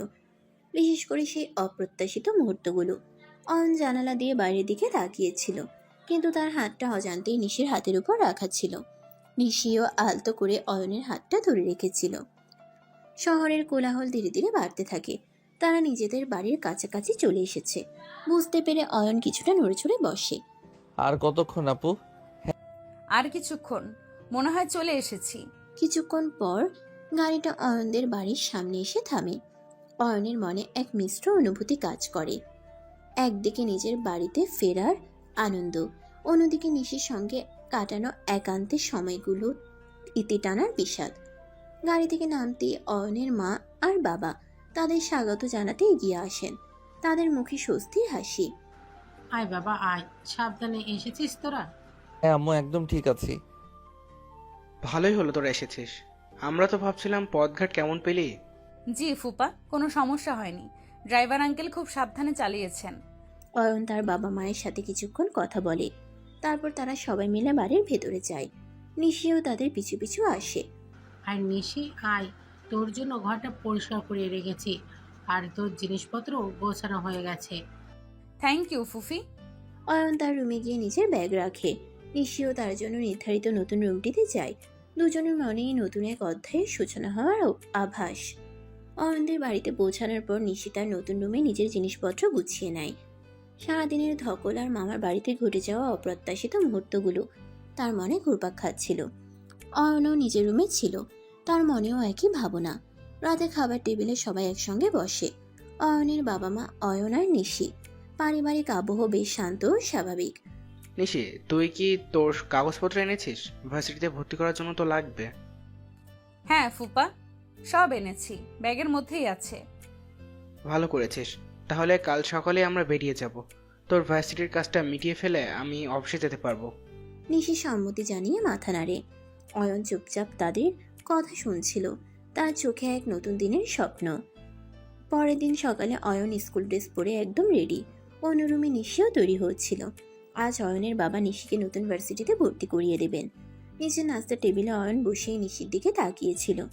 বিশেষ করে সেই অপ্রত্যাশিত মুহূর্তগুলো। অয়ন জানালা দিয়ে বাইরের দিকে তাকিয়েছিল, কিন্তু তার হাতটা অজান্তেই নিশির হাতের উপর রাখা ছিল। নিশিও আলতো করে অয়নের হাতটা ধরে রেখেছিল। শহরের কোলাহল ধীরে ধীরে বাড়তে থাকে। তারা নিজেদের বাড়ির কাছাকাছি চলে এসেছে। বুঝতে পেরে অয়ন কিছুটা নড়েচড়ে বসে। আর কতক্ষণ আপু? আর কিছুক্ষণ, মনে হয় চলে এসেছি। কিছুক্ষণ পর গাড়িটা অয়নদের বাড়ির সামনে এসে থামে। অয়নের মনে এক মিশ্র অনুভূতি কাজ করে। একদিকে নিজের বাড়িতে ফেরার আনন্দ, অন্যদিকে নিশির সঙ্গে কাটানো একান্তের সময়গুলো ইতি টানার বিষাদ। গাড়ি থেকে নামতেই অয়নের মা আর বাবা তাদের স্বাগত জানাতে এগিয়ে আসেন। তাদের মুখে স্বস্তির হাসি। আয় বাবা আয়, সাবধানে এসেছিস তোরা? হ্যাঁ আম্মু, একদম ঠিক আছি। ভালোই হলো তোরা এসেছিস। আমরা তো ভাবছিলাম পথঘাট কেমন পেলি। জি ফুপা, কোনো সমস্যা হয়নি। ড্রাইভার আঙ্কেল খুব সাবধানে চালিয়েছেন। অয়ন তার বাবা মায়ের সাথে কিছুক্ষণ কথা বলে। তারপর তারা সবাই মিলে বাড়ির ভেতরে যায়। নিশিও তাদের পিছু পিছু আসে। আর নিশি আয়, তোর জন্য ঘরটা পরিষ্কার করে রেখেছি, আর তোর জিনিসপত্র গোছানো হয়ে গেছে। Thank you ফুফি। অয়ন তার রুমে গিয়ে নিজের ব্যাগ রাখে। নিশিও তার জন্য নির্ধারিত নতুন রুমটিতে যায়। দুজনের মনেই নতুন এক অধ্যায়ের সূচনা হওয়ার আভাস। অয়নদের বাড়িতে পৌঁছানোর পর নিশি তার নতুন রুমে নিজের জিনিসপত্র গুছিয়ে নেয়। সারাদিনের ধকল আর মামার বাড়িতে ঘটে যাওয়া অপ্রত্যাশিত মুহূর্তগুলো তার মনে ঘুরপাক খাচ্ছিল। অয়নও নিজের রুমে ছিল, তার মনেও একই ভাবনা। রাতে খাবার টেবিলে সবাই একসঙ্গে বসে। অয়নের বাবা মা, অয়ন আর নিশি। পারিবারিক আবহ বেশ শান্ত ও স্বাভাবিক। নিশি, তুই কি তোর কাগজপত্র এনেছিস? ভার্সিটিতে ভর্তি করার জন্য তো লাগবে। হ্যাঁ ফুপা, সব এনেছি, ব্যাগের মধ্যেই আছে। ভালো করেছিস। তাহলে কাল সকালে আমরা বেরিয়ে যাব। তোর ভার্সিটির কাজটা মিটিয়ে ফেলে আমি অফিসে যেতে পারবো। নিশি সম্মতি জানিয়ে মাথা নাড়ে। অয়ন চুপচাপ তাদের কথা শুনছিল, তার চোখে এক নতুন দিনের স্বপ্ন। পরের দিন সকালে অয়ন স্কুল ড্রেস পরে একদম রেডি। অন্য রুমে নিশিও তৈরি হচ্ছিল। আজ অয়নের বাবা নিশিকে নতুন ভার্সিটিতে ভর্তি করিয়ে দেবেন। নিচে নাস্তার টেবিলে অয়ন বসেই নিশির দিকে তাকিয়েছিল।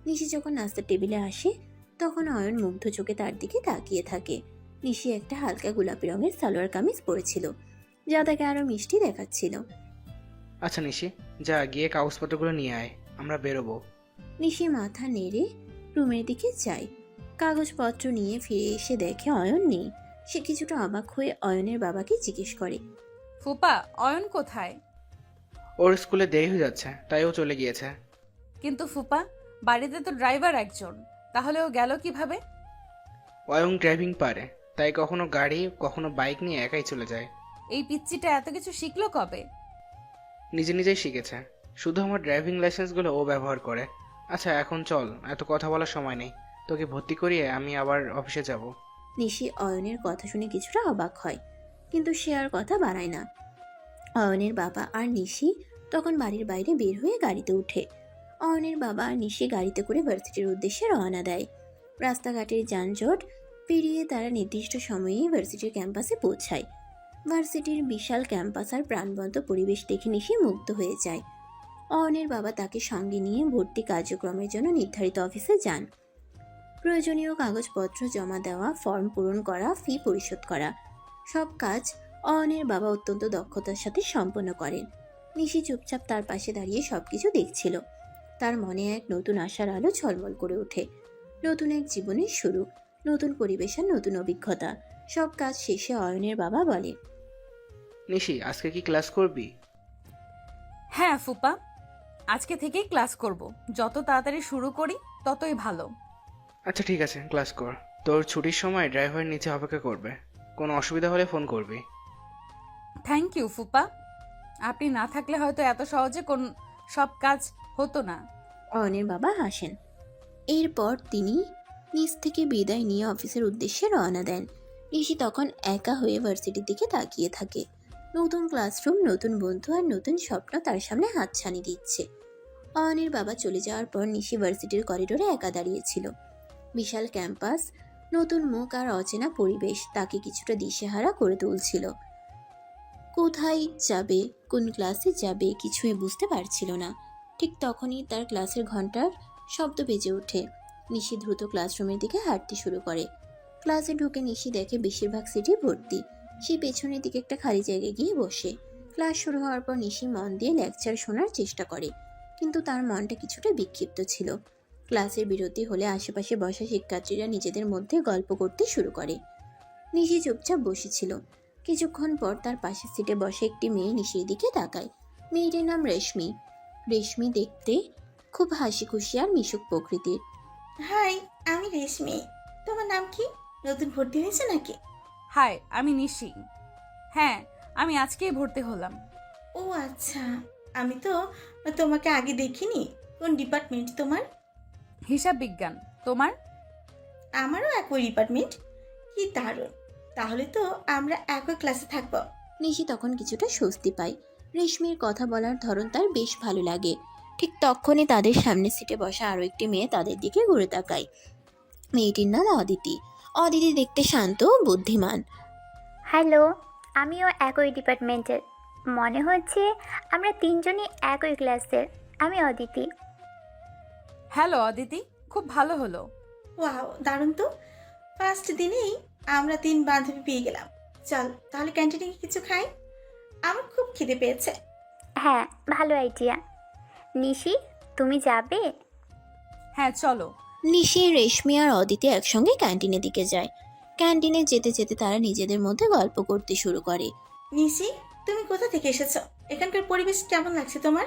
নিশি যখন নাস্তার টেবিলে আসে, তখন অয়ন মুগ্ধ চোখে তার দিকে তাকিয়ে থাকে। নিশি একটা হালকা গোলাপি রঙের সালোয়ার কামিজ পরেছিল। যা তাকে আরো মিষ্টি দেখাচ্ছিল। আচ্ছা নিশি, যা গিয়ে কাগজপত্রগুলো নিয়ে আয়, আমরা বেরোবো। নিশি মাথা নেড়ে রুমের দিকে যায়। কাগজপত্র নিয়ে ফিরে এসে দেখে অয়ন নেই। সে কিছুটা অবাক হয়ে অয়নের বাবাকে জিজ্ঞেস করে। ফুপা, অয়ন কোথায়? ওর স্কুলে দেরি হয়ে যাচ্ছে, তাই ও চলে গিয়েছে। কিন্তু ফুপা, বাড়িতে তো ড্রাইভার একজন, তাহলে ও গেল কিভাবে? অয়ন ড্রাইভিং পারে, তাই কখনো গাড়ি কখনো বাইক নিয়ে একাই চলে যায়। এই পিচ্চিটা এত কিছু শিখলো কবে? নিজে নিজেই শিখেছে, শুধু আমার ড্রাইভিং লাইসেন্সগুলো ও ব্যবহার করে। আচ্ছা এখন চল, এত কথা বলার সময় নেই, তোকে ভর্তি করিয়ে আমি আবার অফিসে যাব। নিশি অয়নের কথা শুনে কিছুটা অবাক হয়, কিন্তু সে আর কথা বাড়ায় না। অয়নের বাবা আর নিশি তখন বাড়ির বাইরে বের হয়ে গাড়িতে উঠে। অয়নের বাবা আর নিশি গাড়িতে করে ভার্সিটির উদ্দেশ্যে রওনা দেয়। রাস্তাঘাটের যানজট পেরিয়ে তারা নির্দিষ্ট সময়ে ভার্সিটির ক্যাম্পাসে পৌঁছায়। ভার্সিটির বিশাল ক্যাম্পাস আর প্রাণবন্ত পরিবেশ দেখে নিশি মুগ্ধ হয়ে যায়। অয়নের বাবা তাকে সঙ্গে নিয়ে ভর্তি কার্যক্রমের জন্য নির্ধারিত অফিসে যান। প্রয়োজনীয় কাগজপত্র জমা দেওয়া, ফর্ম পূরণ করা, ফি পরিশোধ করা, সব কাজ অয়নের বাবা অত্যন্ত দক্ষতার সাথে সম্পন্ন করেন। নিশি চুপচাপ তার পাশে দাঁড়িয়ে সবকিছু দেখছিল। তার মনে এক নতুন আশার আলো ঝলমল করে ওঠে। নতুন এক জীবনের শুরু, নতুন পরিবেশ আর নতুন অভিজ্ঞতা। সব কাজ শেষে অয়নের বাবা বলে, নিশি, আজকে কি ক্লাস করবি? হ্যাঁ ফুপা, আজকে থেকেই ক্লাস করব। যত তাড়াতাড়ি শুরু করি ততই ভালো। আচ্ছা ঠিক আছে, ক্লাস কর। তোর ছুটির সময় ড্রাইভার নিচে অপেক্ষা করবে, কোনো অসুবিধা হলে ফোন করবি। থ্যাংক ইউ ফুপা, আপনি না থাকলে হয়তো এত সহজে সব কাজ হতো না। অয়নের বাবা হাসেন। এরপর তিনি নিজ থেকে বিদায় নিয়ে অফিসের উদ্দেশ্যে রওনা দেন। নিশি তখন একা হয়ে ভার্সিটির দিকে তাকিয়ে থাকে। নতুন ক্লাসরুম, নতুন বন্ধু আর নতুন স্বপ্ন তার সামনে হাতছানি দিচ্ছে। অয়নের বাবা চলে যাওয়ার পর নিশি ভার্সিটির করিডোরে একা দাঁড়িয়েছিল। বিশাল ক্যাম্পাস, নতুন মুখ আর অচেনা পরিবেশ তাকে কিছুটা দিশেহারা করে তুলছিল। কোথায় যাবে, কোন ক্লাসে যাবে কিছুই বুঝতে পারছিল না। ঠিক তখনই তার ক্লাসের ঘন্টার শব্দ বেজে ওঠে। নিশি দ্রুত ক্লাসরুমের দিকে হাঁটতে শুরু করে। ক্লাসে ঢুকে নিশি দেখে বেশিরভাগ সিটি ভর্তি। সে পেছনের দিকে একটা খালি জায়গায় গিয়ে বসে। ক্লাস শুরু হওয়ার পর নিশি মন দিয়ে লেকচার শোনার চেষ্টা করে, কিন্তু তার মনটা কিছুটা বিক্ষিপ্ত ছিল। ক্লাসের বিরতি হলে আশেপাশে বসা শিক্ষার্থীরা নিজেদের মধ্যে গল্প করতে শুরু করে। নিশি চুপচাপ বসেছিল। কিছুক্ষণ পর তার পাশের সিটে বসে একটি মেয়ে নিশির দিকে তাকায়। মেয়েটির নাম রেশমি। রেশমি দেখতে খুব হাসি খুশি আর মিশুক প্রকৃতির। হাই, আমি রেশমি। তোমার নাম কি? নতুন ভর্তি হয়েছে নাকি? হাই, আমি নিশি। হ্যাঁ, আমি আজকেই ভর্তি হলাম। ও আচ্ছা, আমি তো তোমাকে আগে দেখিনি। কোন ডিপার্টমেন্ট তোমার? হিসাব বিজ্ঞান। তোমার? আমারও একই ডিপার্টমেন্ট। কি দারুণ, তাহলে তো আমরা একই ক্লাসে থাকবো। নিশি তখন কিছুটা স্বস্তি পায়। রেশমির কথা বলার ধরন তার বেশ ভালো লাগে। ঠিক তখনই তাদের সামনে সিটে বসা আরও একটি মেয়ে তাদের দিকে ঘুরে তাকায়। মেয়েটির নাম অদিতি। অদিতি দেখতে শান্ত ও বুদ্ধিমান। হ্যালো, আমিও একই ডিপার্টমেন্টের। মনে হচ্ছে আমরা তিনজনই একই ক্লাসের। আমি অদিতি। হ্যালো অদিতি, খুব ভালো হলো। ওয়াও, দারুণ তো। ফার্স্ট দিনেই আমরা 3 বান্ধবী পেয়ে গেলাম। চল তাহলে ক্যান্টিনে গিয়ে কিছু খাই, আমার খুব খিদে পেয়েছে। হ্যাঁ, ভালো আইডিয়া। নিশি, তুমি যাবে? হ্যাঁ চলো। নিশি, রেশমি আর অদিতি একসঙ্গে ক্যান্টিনের দিকে যায়। ক্যান্টিনে যেতে যেতে তারা নিজেদের মধ্যে গল্প করতে শুরু করে। নিশি, তুমি কোথা থেকে এসেছো? এখানকার পরিবেশ কেমন লাগছে তোমার?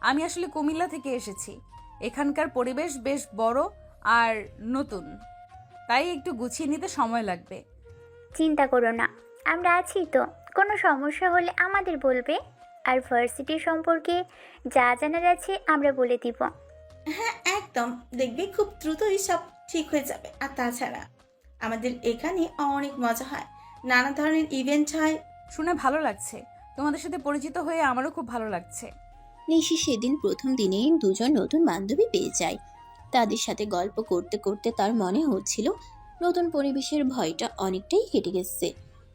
আমি আসলে কুমিল্লা থেকে এসেছি। এখানকার পরিবেশ বেশ বড় আর নতুন, তাই একটু গুছিয়ে নিতে সময় লাগবে। চিন্তা করো না, আমরা আছি তো। কোনো সমস্যা হলে আমাদের বলবে। আর ভার্সিটি সম্পর্কে যা জানার আছে আমরা বলে দিব। হ্যাঁ একদম, দেখবি খুব দ্রুতই সব ঠিক হয়ে যাবে। আর তাছাড়া আমাদের এখানে অনেক মজা হয়, নানা ধরনের ইভেন্ট হয়। শুনে ভালো লাগছে। তোমাদের সাথে পরিচিত হয়ে আমারও খুব ভালো লাগছে। নিশি সেদিন প্রথম দিনেই দুজন নতুন বান্ধবী পেয়ে যায়। তাদের সাথে গল্প করতে করতে তার মনে হচ্ছিল নতুন পরিবেশের ভয়টা অনেকটাই কেটে গেছে।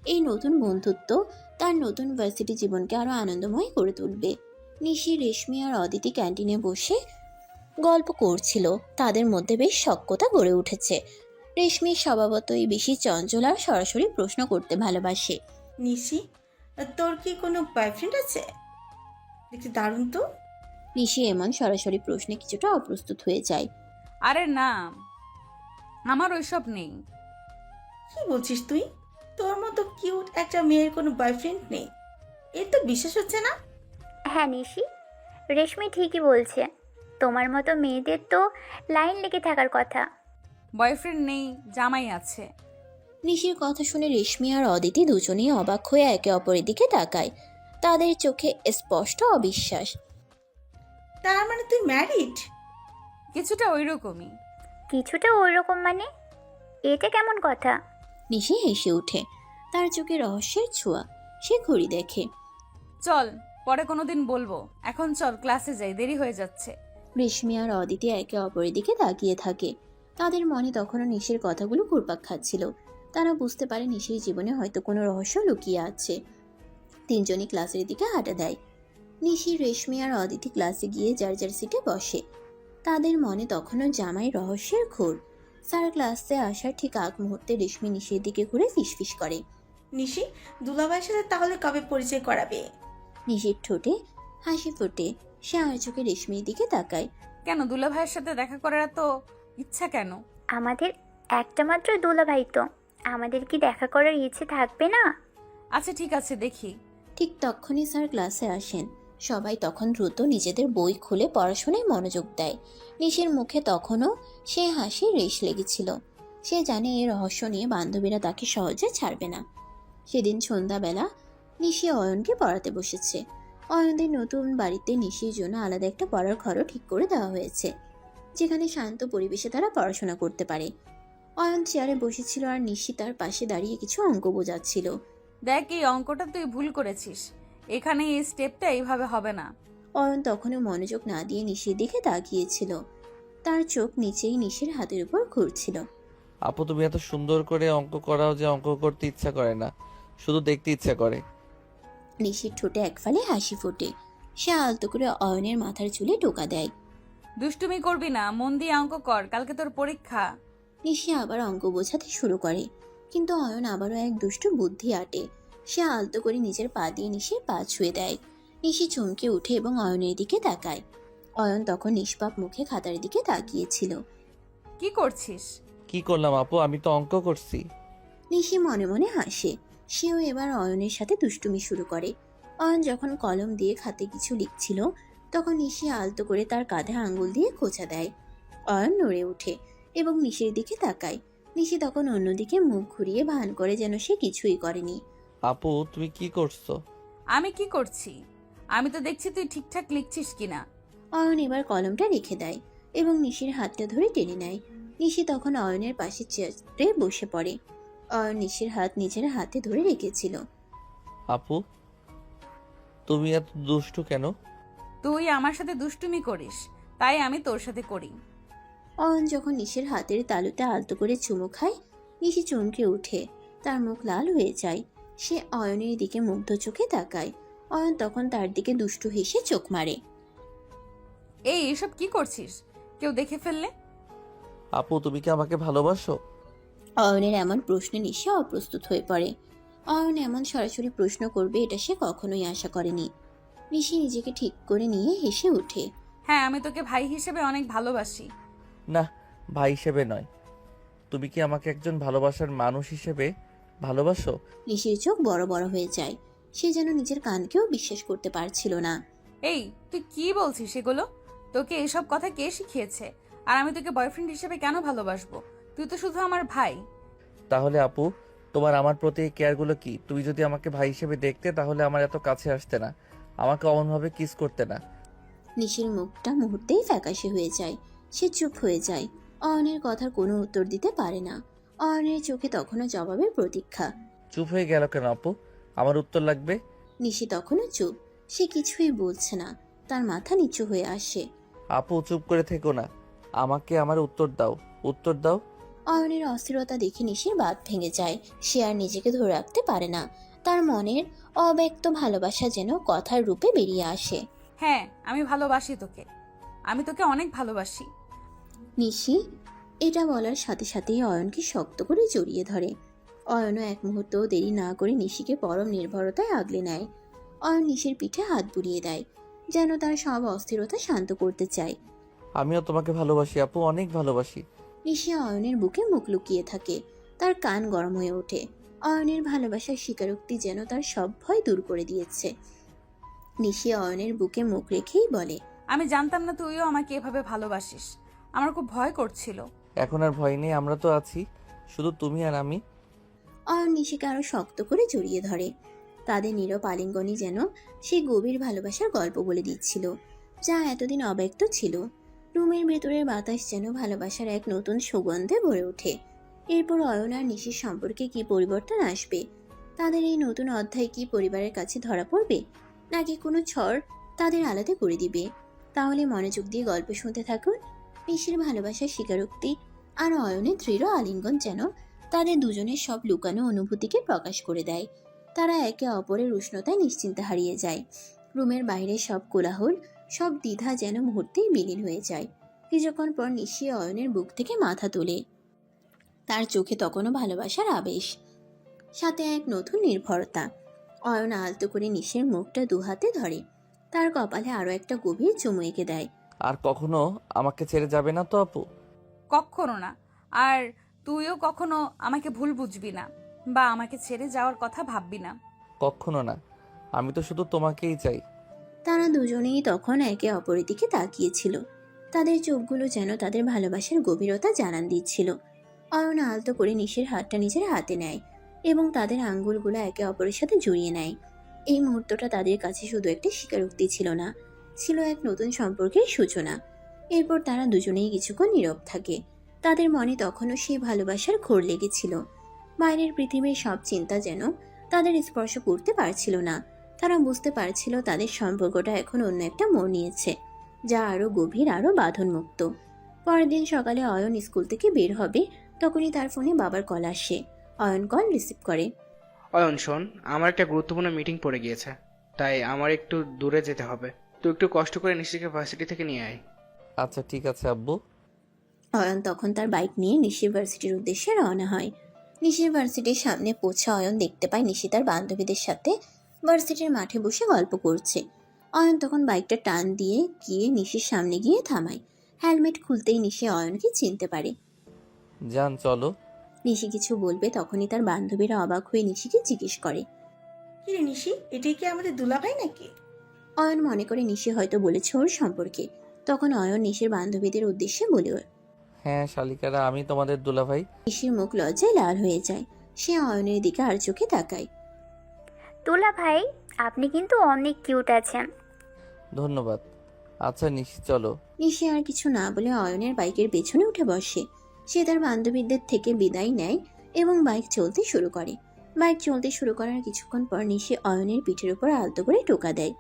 এই নতুন বন্ধুত্ব তার নতুন ভার্সিটি জীবনকে আরো আনন্দময় করে তুলবে। নিশি, রেশমি আর অদিতি ক্যান্টিনে বসে গল্প করছিল। তাদের মধ্যে বেশ সখ্যতা গড়ে উঠেছে। রেশমি স্বভাবতই বেশি চঞ্চল আর সরাসরি প্রশ্ন করতে ভালোবাসে। নিশি, তোর কি কোনো বয়ফ্রেন্ড আছে? দেখতে দারুণ তো। নিশি এমন সরাসরি প্রশ্নে কিছুটা অপ্রস্তুত হয়ে যায়। আরে না, আমার ওইসব নেই। কি বলছিস তুই? তোর মতো কিউট একটা মেয়ের কোনো বয়ফ্রেন্ড নেই? এর তো বিশ্বাস হচ্ছে না। হ্যাঁ নিশি, রেশমি ঠিকই বলছে। তোমার মতো মেয়েদের তো লাইন লেগে থাকার কথা। বয়ফ্রেন্ড নেই, জামাই আছে। নিশির কথা শুনে রেশমি আর অদিতি দুজনেই অবাক হয়ে একে অপরের দিকে তাকায়। তাদের চোখে স্পষ্ট অবিশ্বাস। তার মানে তুই ম্যারিড? কিছুটা ওইরকমই। কিছুটা ওইরকম মানে? এটা কেমন কথা? নিশি হেসে ওঠে, তার চোখে রহস্যের ছোঁয়া। সে ঘড়ি দেখে। চল, পরে কোনোদিন বলবো। এখন চল, ক্লাসে যাই, দেরি হয়ে যাচ্ছে। রেশমি আর অদিতি একে অপরের দিকে তাকিয়ে থাকে। তাদের মনে তখনও নিশির কথাগুলো ঘুরপাক খাচ্ছিল। তারা বুঝতে পারে নিশির জীবনে হয়তো কোনো রহস্য লুকিয়ে আছে। তিনজনই ক্লাসের দিকে হাঁটা দেয়। নিশি, রেশমি আর অদিতি ক্লাসে গিয়ে যার যার সিটে বসে। তাদের মনে তখনও জামাই রহস্যের ঘোর। স্যার ক্লাসে আসার ঠিক আগ মুহূর্তে রেশমি নিশির দিকে ঘুরে ফিসফিস করে। নিশি, দুলাভাইয়ের সাথে তাহলে কবে পরিচয় করাবে? নিশির ঠোঁটে হাসি ফোটে। সে আর চোখে রেশমির দিকে তাকায়। কেন, দুলা ভাইয়ের সাথে দেখা করার এত ইচ্ছা কেন? আমাদের একটা মাত্র দুলাভাই তো, আমাদের কি দেখা করার ইচ্ছে থাকবে না? আচ্ছা ঠিক আছে, দেখি। ঠিক তখনই স্যার ক্লাসে আসেন। সবাই তখন দ্রুত নিজেদের বই খুলে পড়াশোনায় মনোযোগ দেয়। নিশির মুখে তখনও সে হাসি রেশ লেগেছিল। সে জানে এই রহস্য নিয়ে বান্ধবীরা তাকে সহজে ছাড়বে না। সেদিন সন্ধ্যাবেলা নিশি অয়নকে পড়াতে বসেছে। অয়নদের নতুন বাড়িতে নিশির জন্য আলাদা একটা পড়ার ঘরও ঠিক করে দেওয়া হয়েছে, যেখানে শান্ত পরিবেশে তারা পড়াশোনা করতে পারে। অয়ন চেয়ারে বসেছিল আর নিশি তার পাশে দাঁড়িয়ে কিছু অঙ্ক বোঝাচ্ছিল। দেখ, এই অঙ্কটা তুই ভুল করেছিস। এখানে এই স্টেপটা এইভাবে হবে না। অয়ন তখনও মনোযোগ না দিয়ে নিশির দিকে তাকিয়েছিল। তার চোখ নিচেই নিশির হাতের উপর ঘুরছিল। আপু, তুমি এত সুন্দর করে অঙ্ক করাও যে অঙ্ক করতে ইচ্ছা করে না, শুধু দেখতে ইচ্ছা করে। নিশির ঠোঁটে একফালে হাসি ফোটে। সে আলতো করে অয়নের মাথার চুলে টোকা দেয়। দুষ্টুমি করবি না, মন দিয়ে অঙ্ক কর, কালকে তোর পরীক্ষা। নিশি আবার অঙ্ক বোঝাতে শুরু করে, কিন্তু অয়ন আবারও এক দুষ্টু বুদ্ধি আটে। সে আলতো করে নিজের পা দিয়ে নিশির পা ছুঁয়ে দেয়। নিশি চমকে উঠে এবং অয়নের দিকে তাকায়। অয়ন তখন নিষ্পাপ মুখে খাতার দিকে তাকিয়েছিল। কি করছিস? কি করলাম আপু, আমি তো অঙ্ক করছি। নিশি মনে মনে হাসে। সেও এবার অয়নের সাথে দুষ্টুমি শুরু করে। অয়ন যখন কলম দিয়ে খাতে কিছু লিখছিল, তখন নিশি আলতো করে তার কাঁধে আঙ্গুল দিয়ে খোঁচা দেয়। অয়ন নড়ে ওঠে এবং নিশির দিকে তাকায়। নিশি তখন অন্যদিকে মুখ ঘুরিয়ে ভান করে যেন সে কিছুই করেনি। আপু, তুমি কি করছো? আমি কি করছি? আমি তো দেখছি তুই ঠিকঠাক লিখছিস কিনা। অয়ন এবার কলমটা রেখে দেয় এবং নিশির হাতটা ধরে টেনে নেয়। নিশি তখন অয়নের পাশে চেয়ারে বসে পড়ে। অয়ন নিশির হাত নিজের হাতে ধরে রেখেছিল। আপু, তুমি এত দুষ্টু কেন? তুই আমার সাথে দুষ্টুমি করিস, তাই আমি তোর সাথে করি। অয়ন যখন নিশির হাতের তালুতে আলতো করে চুমু খায়, নিশি চমকে ওঠে। তার মুখ লাল হয়ে যায়। সে অয়নের দিকে মুগ্ধ চোখে তাকায়। অয়ন তখন তার দিকে দুষ্টু হেসে চোখ মারে। এসব কি করছিস? কেউ দেখে ফেললে? আপু, তুমি কি আমাকে ভালোবাসো? অয়নের এমন প্রশ্নে নিশি অপ্রস্তুত হয়ে পড়ে। অয়ন এমন সরাসরি প্রশ্ন করবে এটা সে কখনোই আশা করেনি। নিশি নিজেকে ঠিক করে নিয়ে হেসে ওঠে। হ্যাঁ, আমি তোকে ভাই হিসেবে অনেক ভালোবাসি। না, ভাই হিসেবে নয়। তুমি কি আমাকে একজন ভালোবাসার মানুষ হিসেবে ভালোবাসো? নিশির চোখ বড় বড় হয়ে যায়। সে যেন নিজের কানকেও বিশ্বাস করতে পারছিল না। তুই কি বলছিস এগুলো? তোকে এসব কথা কে শিখিয়েছে? আর আমি তোকে বয়ফ্রেন্ড হিসেবে কেন ভালোবাসবো? তুই তো শুধু আমার ভাই। তাহলে আপু, তোমার আমার প্রতি এই কেয়ারগুলো কি? তুমি যদি আমাকে ভাই হিসেবে দেখতে তাহলে আমার এত কাছে আসতে না, আমাকে অমনভাবে কিস করতে না। নিশির মুখটা মুহূর্তেই ফ্যাকাশে হয়ে যায়। সে চুপ হয়ে যায়। অয়নের কথার কোনো উত্তর দিতে পারে না। অয়নের চোখে তখনও জবাবের প্রতীক্ষা। চুপ হয়ে গেল কেন আপু? আমার উত্তর লাগবে। নিশি তখনও চুপ। সে কিছুই বলছে না। তার মাথা নিচু হয়ে আসে। আপু, চুপ করে থেকো না, আমাকে আমার উত্তর দাও, উত্তর দাও। অয়নের অস্থিরতা দেখে নিশির বাঁধ ভেঙে যায়। সে আর নিজেকে ধরে রাখতে পারে না। তার মনের অব্যক্ত ভালোবাসা যেন কথার রূপে বেরিয়ে আসে। হ্যাঁ, আমি ভালোবাসি তোকে। আমি তোকে অনেক ভালোবাসি। নিশি এটা বলার সাথে সাথেই অয়নকে শক্ত করে জড়িয়ে ধরে। অয়নও এক মুহূর্তও দেরি না করে নিশিকে পরম নির্ভরতায় আগলে নেয়। অয়ন নিশির পিঠে হাত বুলিয়ে দেয়, যেন তার সব অস্থিরতা শান্ত করতে চায়। আমিও তোমাকে ভালোবাসি আপু, অনেক ভালোবাসি। নিশি অয়নের বুকে মুখ লুকিয়ে থাকে, তার কান গরম হয়ে ওঠে। অয়নের ভালোবাসার স্বীকারোক্তি যেন তার সব ভয় দূর করে দিয়েছে। নিশি অয়নের বুকে মুখ রেখেই বলে, আমি জানতাম না তুইও আমাকে এভাবে ভালোবাসিস। আমার খুব ভয় করছিল। এখন আর ভয় নেই, আমরা তো আছি, শুধু তুমি আর আমি। অয়ন নিশিকে আরো শক্ত করে জড়িয়ে ধরে। তাদের নীরব আলিঙ্গনই যেন সেই গভীর ভালোবাসার গল্প বলে দিচ্ছিল, যা এতদিন অব্যক্ত ছিল। রুমের ভেতরের বাতাস যেন ভালোবাসার এক নতুন সুগন্ধে ভরে ওঠে। এরপর অয়ন আর নিশির সম্পর্কে কি পরিবর্তন আসবে? তাদের এই নতুন অধ্যায় কি পরিবারের কাছে ধরা পড়বে, নাকি কোনো ঝড় তাদের আলাদা করে দিবে? তাহলে মনোযোগ দিয়ে গল্প শুনতে থাকুন। নিশির ভালোবাসার স্বীকারোক্তি আর অয়নের দৃঢ় আলিঙ্গন যেন তাদের দুজনের সব লুকানো অনুভূতিকে প্রকাশ করে দেয়। তারা একে অপরের উষ্ণতায় নিশ্চিন্তে হারিয়ে যায়। রুমের বাইরে সব কোলাহল, সব দ্বিধা যেন মুহূর্তেই বিলীন হয়ে যায়। কিছুক্ষণ পর নিশি অয়নের বুক থেকে মাথা তোলে। তার চোখে তখনও ভালোবাসার আবেশ, সাথে এক নতুন নির্ভরতা। অয়ন আলতো করে নিশির মুখটা দুহাতে ধরে, তার কপালে আরো একটা গভীর চুমু এঁকে দেয়। আর কখনো আমাকে ছেড়ে যাবে না তো আপু? কখনো না। আর তুইও কখনো আমাকে ভুল বুঝবি না বা আমাকে ছেড়ে যাওয়ার কথা ভাববি না। কখনো না, আমি তো শুধু তোমাকেই চাই। তারা দুজনেই তখন একে অপরের দিকে তাকিয়েছিল। তাদের চোখগুলো যেন তাদের ভালোবাসার গভীরতা জানান দিচ্ছিল। অয়ন আলতো করে নিশির হাতটা নিজের হাতে নেয় এবং তাদের আঙ্গুলগুলো একে অপরের সাথে জড়িয়ে নেয়। এই মুহূর্তটা তাদের কাছে শুধু একটা স্বীকারোক্তি ছিল না, ছিল এক নতুন সম্পর্কের সূচনা। এরপর তারা দুজনেই কিছুক্ষণ নীরব থাকে। তাদের মনে তখনও সেই ভালোবাসার ঘোর লেগেছিল। বাইরের পৃথিবীর সব চিন্তা যেন তাদের স্পর্শ করতে পারছিল না। তারা বুঝতে পারছিল তাদের সম্পর্কটা এখন অন্য একটা মোড় নিয়েছে, যা আরো গভীর, আরো বাঁধনমুক্ত। পরের দিন সকালে অয়ন স্কুল থেকে বের হবে, তখনই তার ফোনে বাবার কল আসে। অয়ন কল রিসিভ করে। অয়ন শোন, আমার একটা গুরুত্বপূর্ণ মিটিং পড়ে গিয়েছে, তাই আমার একটু দূরে যেতে হবে। তুই একটু কষ্ট করে নিশিকে ভার্সিটি থেকে নিয়ে আয়। আচ্ছা ঠিক আছে আব্বু। অয়ন তখন তার বাইক নিয়ে নিশি ভার্সিটির উদ্দেশ্যে রওনা হয়। নিশি ভার্সিটির সামনে পৌঁছে অয়ন দেখতে পায় নিশি তার বান্ধবীদের সাথে ভার্সিটির মাঠে বসে গল্প করছে। অয়ন তখন বাইকটা টান দিয়ে গিয়ে নিশির সামনে গিয়ে থামায়। হেলমেট খুলতেই নিশি অয়নকে চিনতে পারে। যান চলো। নিশি কিছু বলবে তখনই তার বান্ধবীরা অবাক হয়ে নিশিকে জিজ্ঞেস করে, কি রে নিশি, এটাই কি আমাদের দুলাভাই নাকি? অয়ন মনে করে নিশি হয়তো বলেছে ওর সম্পর্কে। তখন অয়ন নিশির বান্ধবীদের উদ্দেশ্যে বলে, হ্যাঁ শালিকারা, আমি তোমাদের দুলাভাই। নিশির মুখ লজ্জায় লাল হয়ে যায়। সে অয়নের দিকে আর চোখে তাকায়। তুলা ভাই, আপনি কিন্তু অনেক কিউট আছেন। ধন্যবাদ। আচ্ছা নিশি চলো। নিশি আর কিছু না বলে অয়নের বাইকের পেছনে উঠে বসে। সে তার বান্ধবীদের থেকে বিদায় নেয় এবং বাইক চলতে শুরু করে। বাইক চলতে শুরু করার কিছুক্ষণ পর নিশি অয়নের পিঠের উপর আলতো করে টোকা দেয়।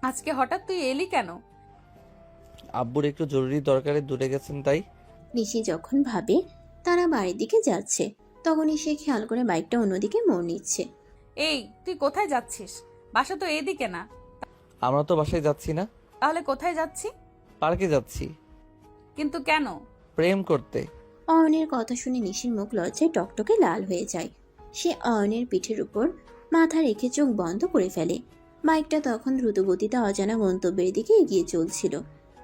আজকে হঠাৎ তুই এলি কেন? আব্বুর একটু জরুরি দরকারে দূরে গেছেন তাই। নিশি যখন ভাবে তারা বাড়ির দিকে যাচ্ছে, তখনই সে খেয়াল করে বাইকটা অন্যদিকে মোড় নিচ্ছে। এই, তুই কোথায় যাচ্ছিস? বাসা তো এদিকে না। আমরা তো বাসায় যাচ্ছি না। তাহলে কোথায় যাচ্ছি? পার্কে যাচ্ছি। কিন্তু কেন? প্রেম করতে। অয়নের কথা শুনে নিশির মুখ লজ্জায় টকটকে লাল হয়ে যায়। সে অয়নের পিঠের উপর মাথা রেখে চোখ বন্ধ করে ফেলে। বাইকটা তখন দ্রুত গতিতে অজানা গন্তব্যের দিকে এগিয়ে চলছিল।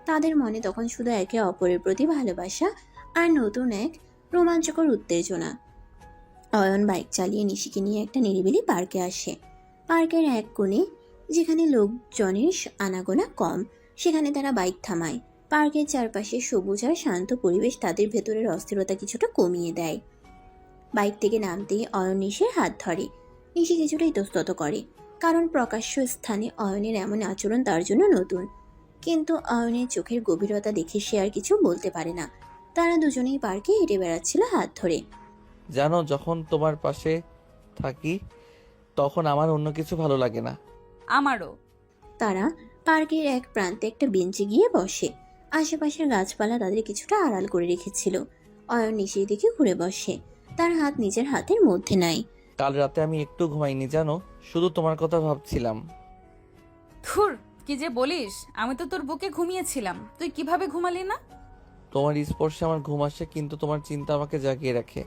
তাদের মনে তখন শুধু একে অপরের প্রতি ভালোবাসা আর নতুন এক রোমাঞ্চকর উত্তেজনা। অয়ন বাইক চালিয়ে নিশিকে নিয়ে একটা নিরিবিলি পার্কে আসে। পার্কের এক কোণে, যেখানে লোকজনের আনাগোনা কম, সেখানে তারা বাইক থামায়। পার্কের চারপাশে সবুজ আর শান্ত পরিবেশ তাদের ভেতরের অস্থিরতা কিছুটা কমিয়ে দেয়। বাইক থেকে নামতেই অয়ন নিশির হাত ধরে। নিশি কিছুটা ইতস্তত করে, কারণ প্রকাশ্য স্থানে অয়নের এমন আচরণ তার জন্য নতুন। কিন্তু অয়নের চোখের গভীরতা দেখে সে আর কিছু বলতে পারে না। তারা দুজনেই পার্কে হেঁটে বেড়াচ্ছিল হাত ধরে। জানো, যখন তোমার পাশে থাকি তখন আমার অন্য কিছু ভালো লাগে না। আমারও। তারা পার্কের এক প্রান্তে একটা বেঞ্চে গিয়ে বসে। আশেপাশের গাছপালা তাদের কিছুটা আড়াল করে রেখেছিল। অয়ন নিশির দিকে ঘুরে বসে, তার হাত নিজের হাতের মধ্যে নাই। কাল রাতে আমি একটু ঘুমাইনি জানো, শুধু তোমার কথা ভাবছিলাম। ধুর, কি যে বলিস! আমি তো তোর বুকে ঘুমিয়েছিলাম, তুই কিভাবে ঘুমালি না? তোমার স্পর্শে আমার ঘুম আসে, কিন্তু তোমার চিন্তা আমাকে জাগিয়ে রাখে।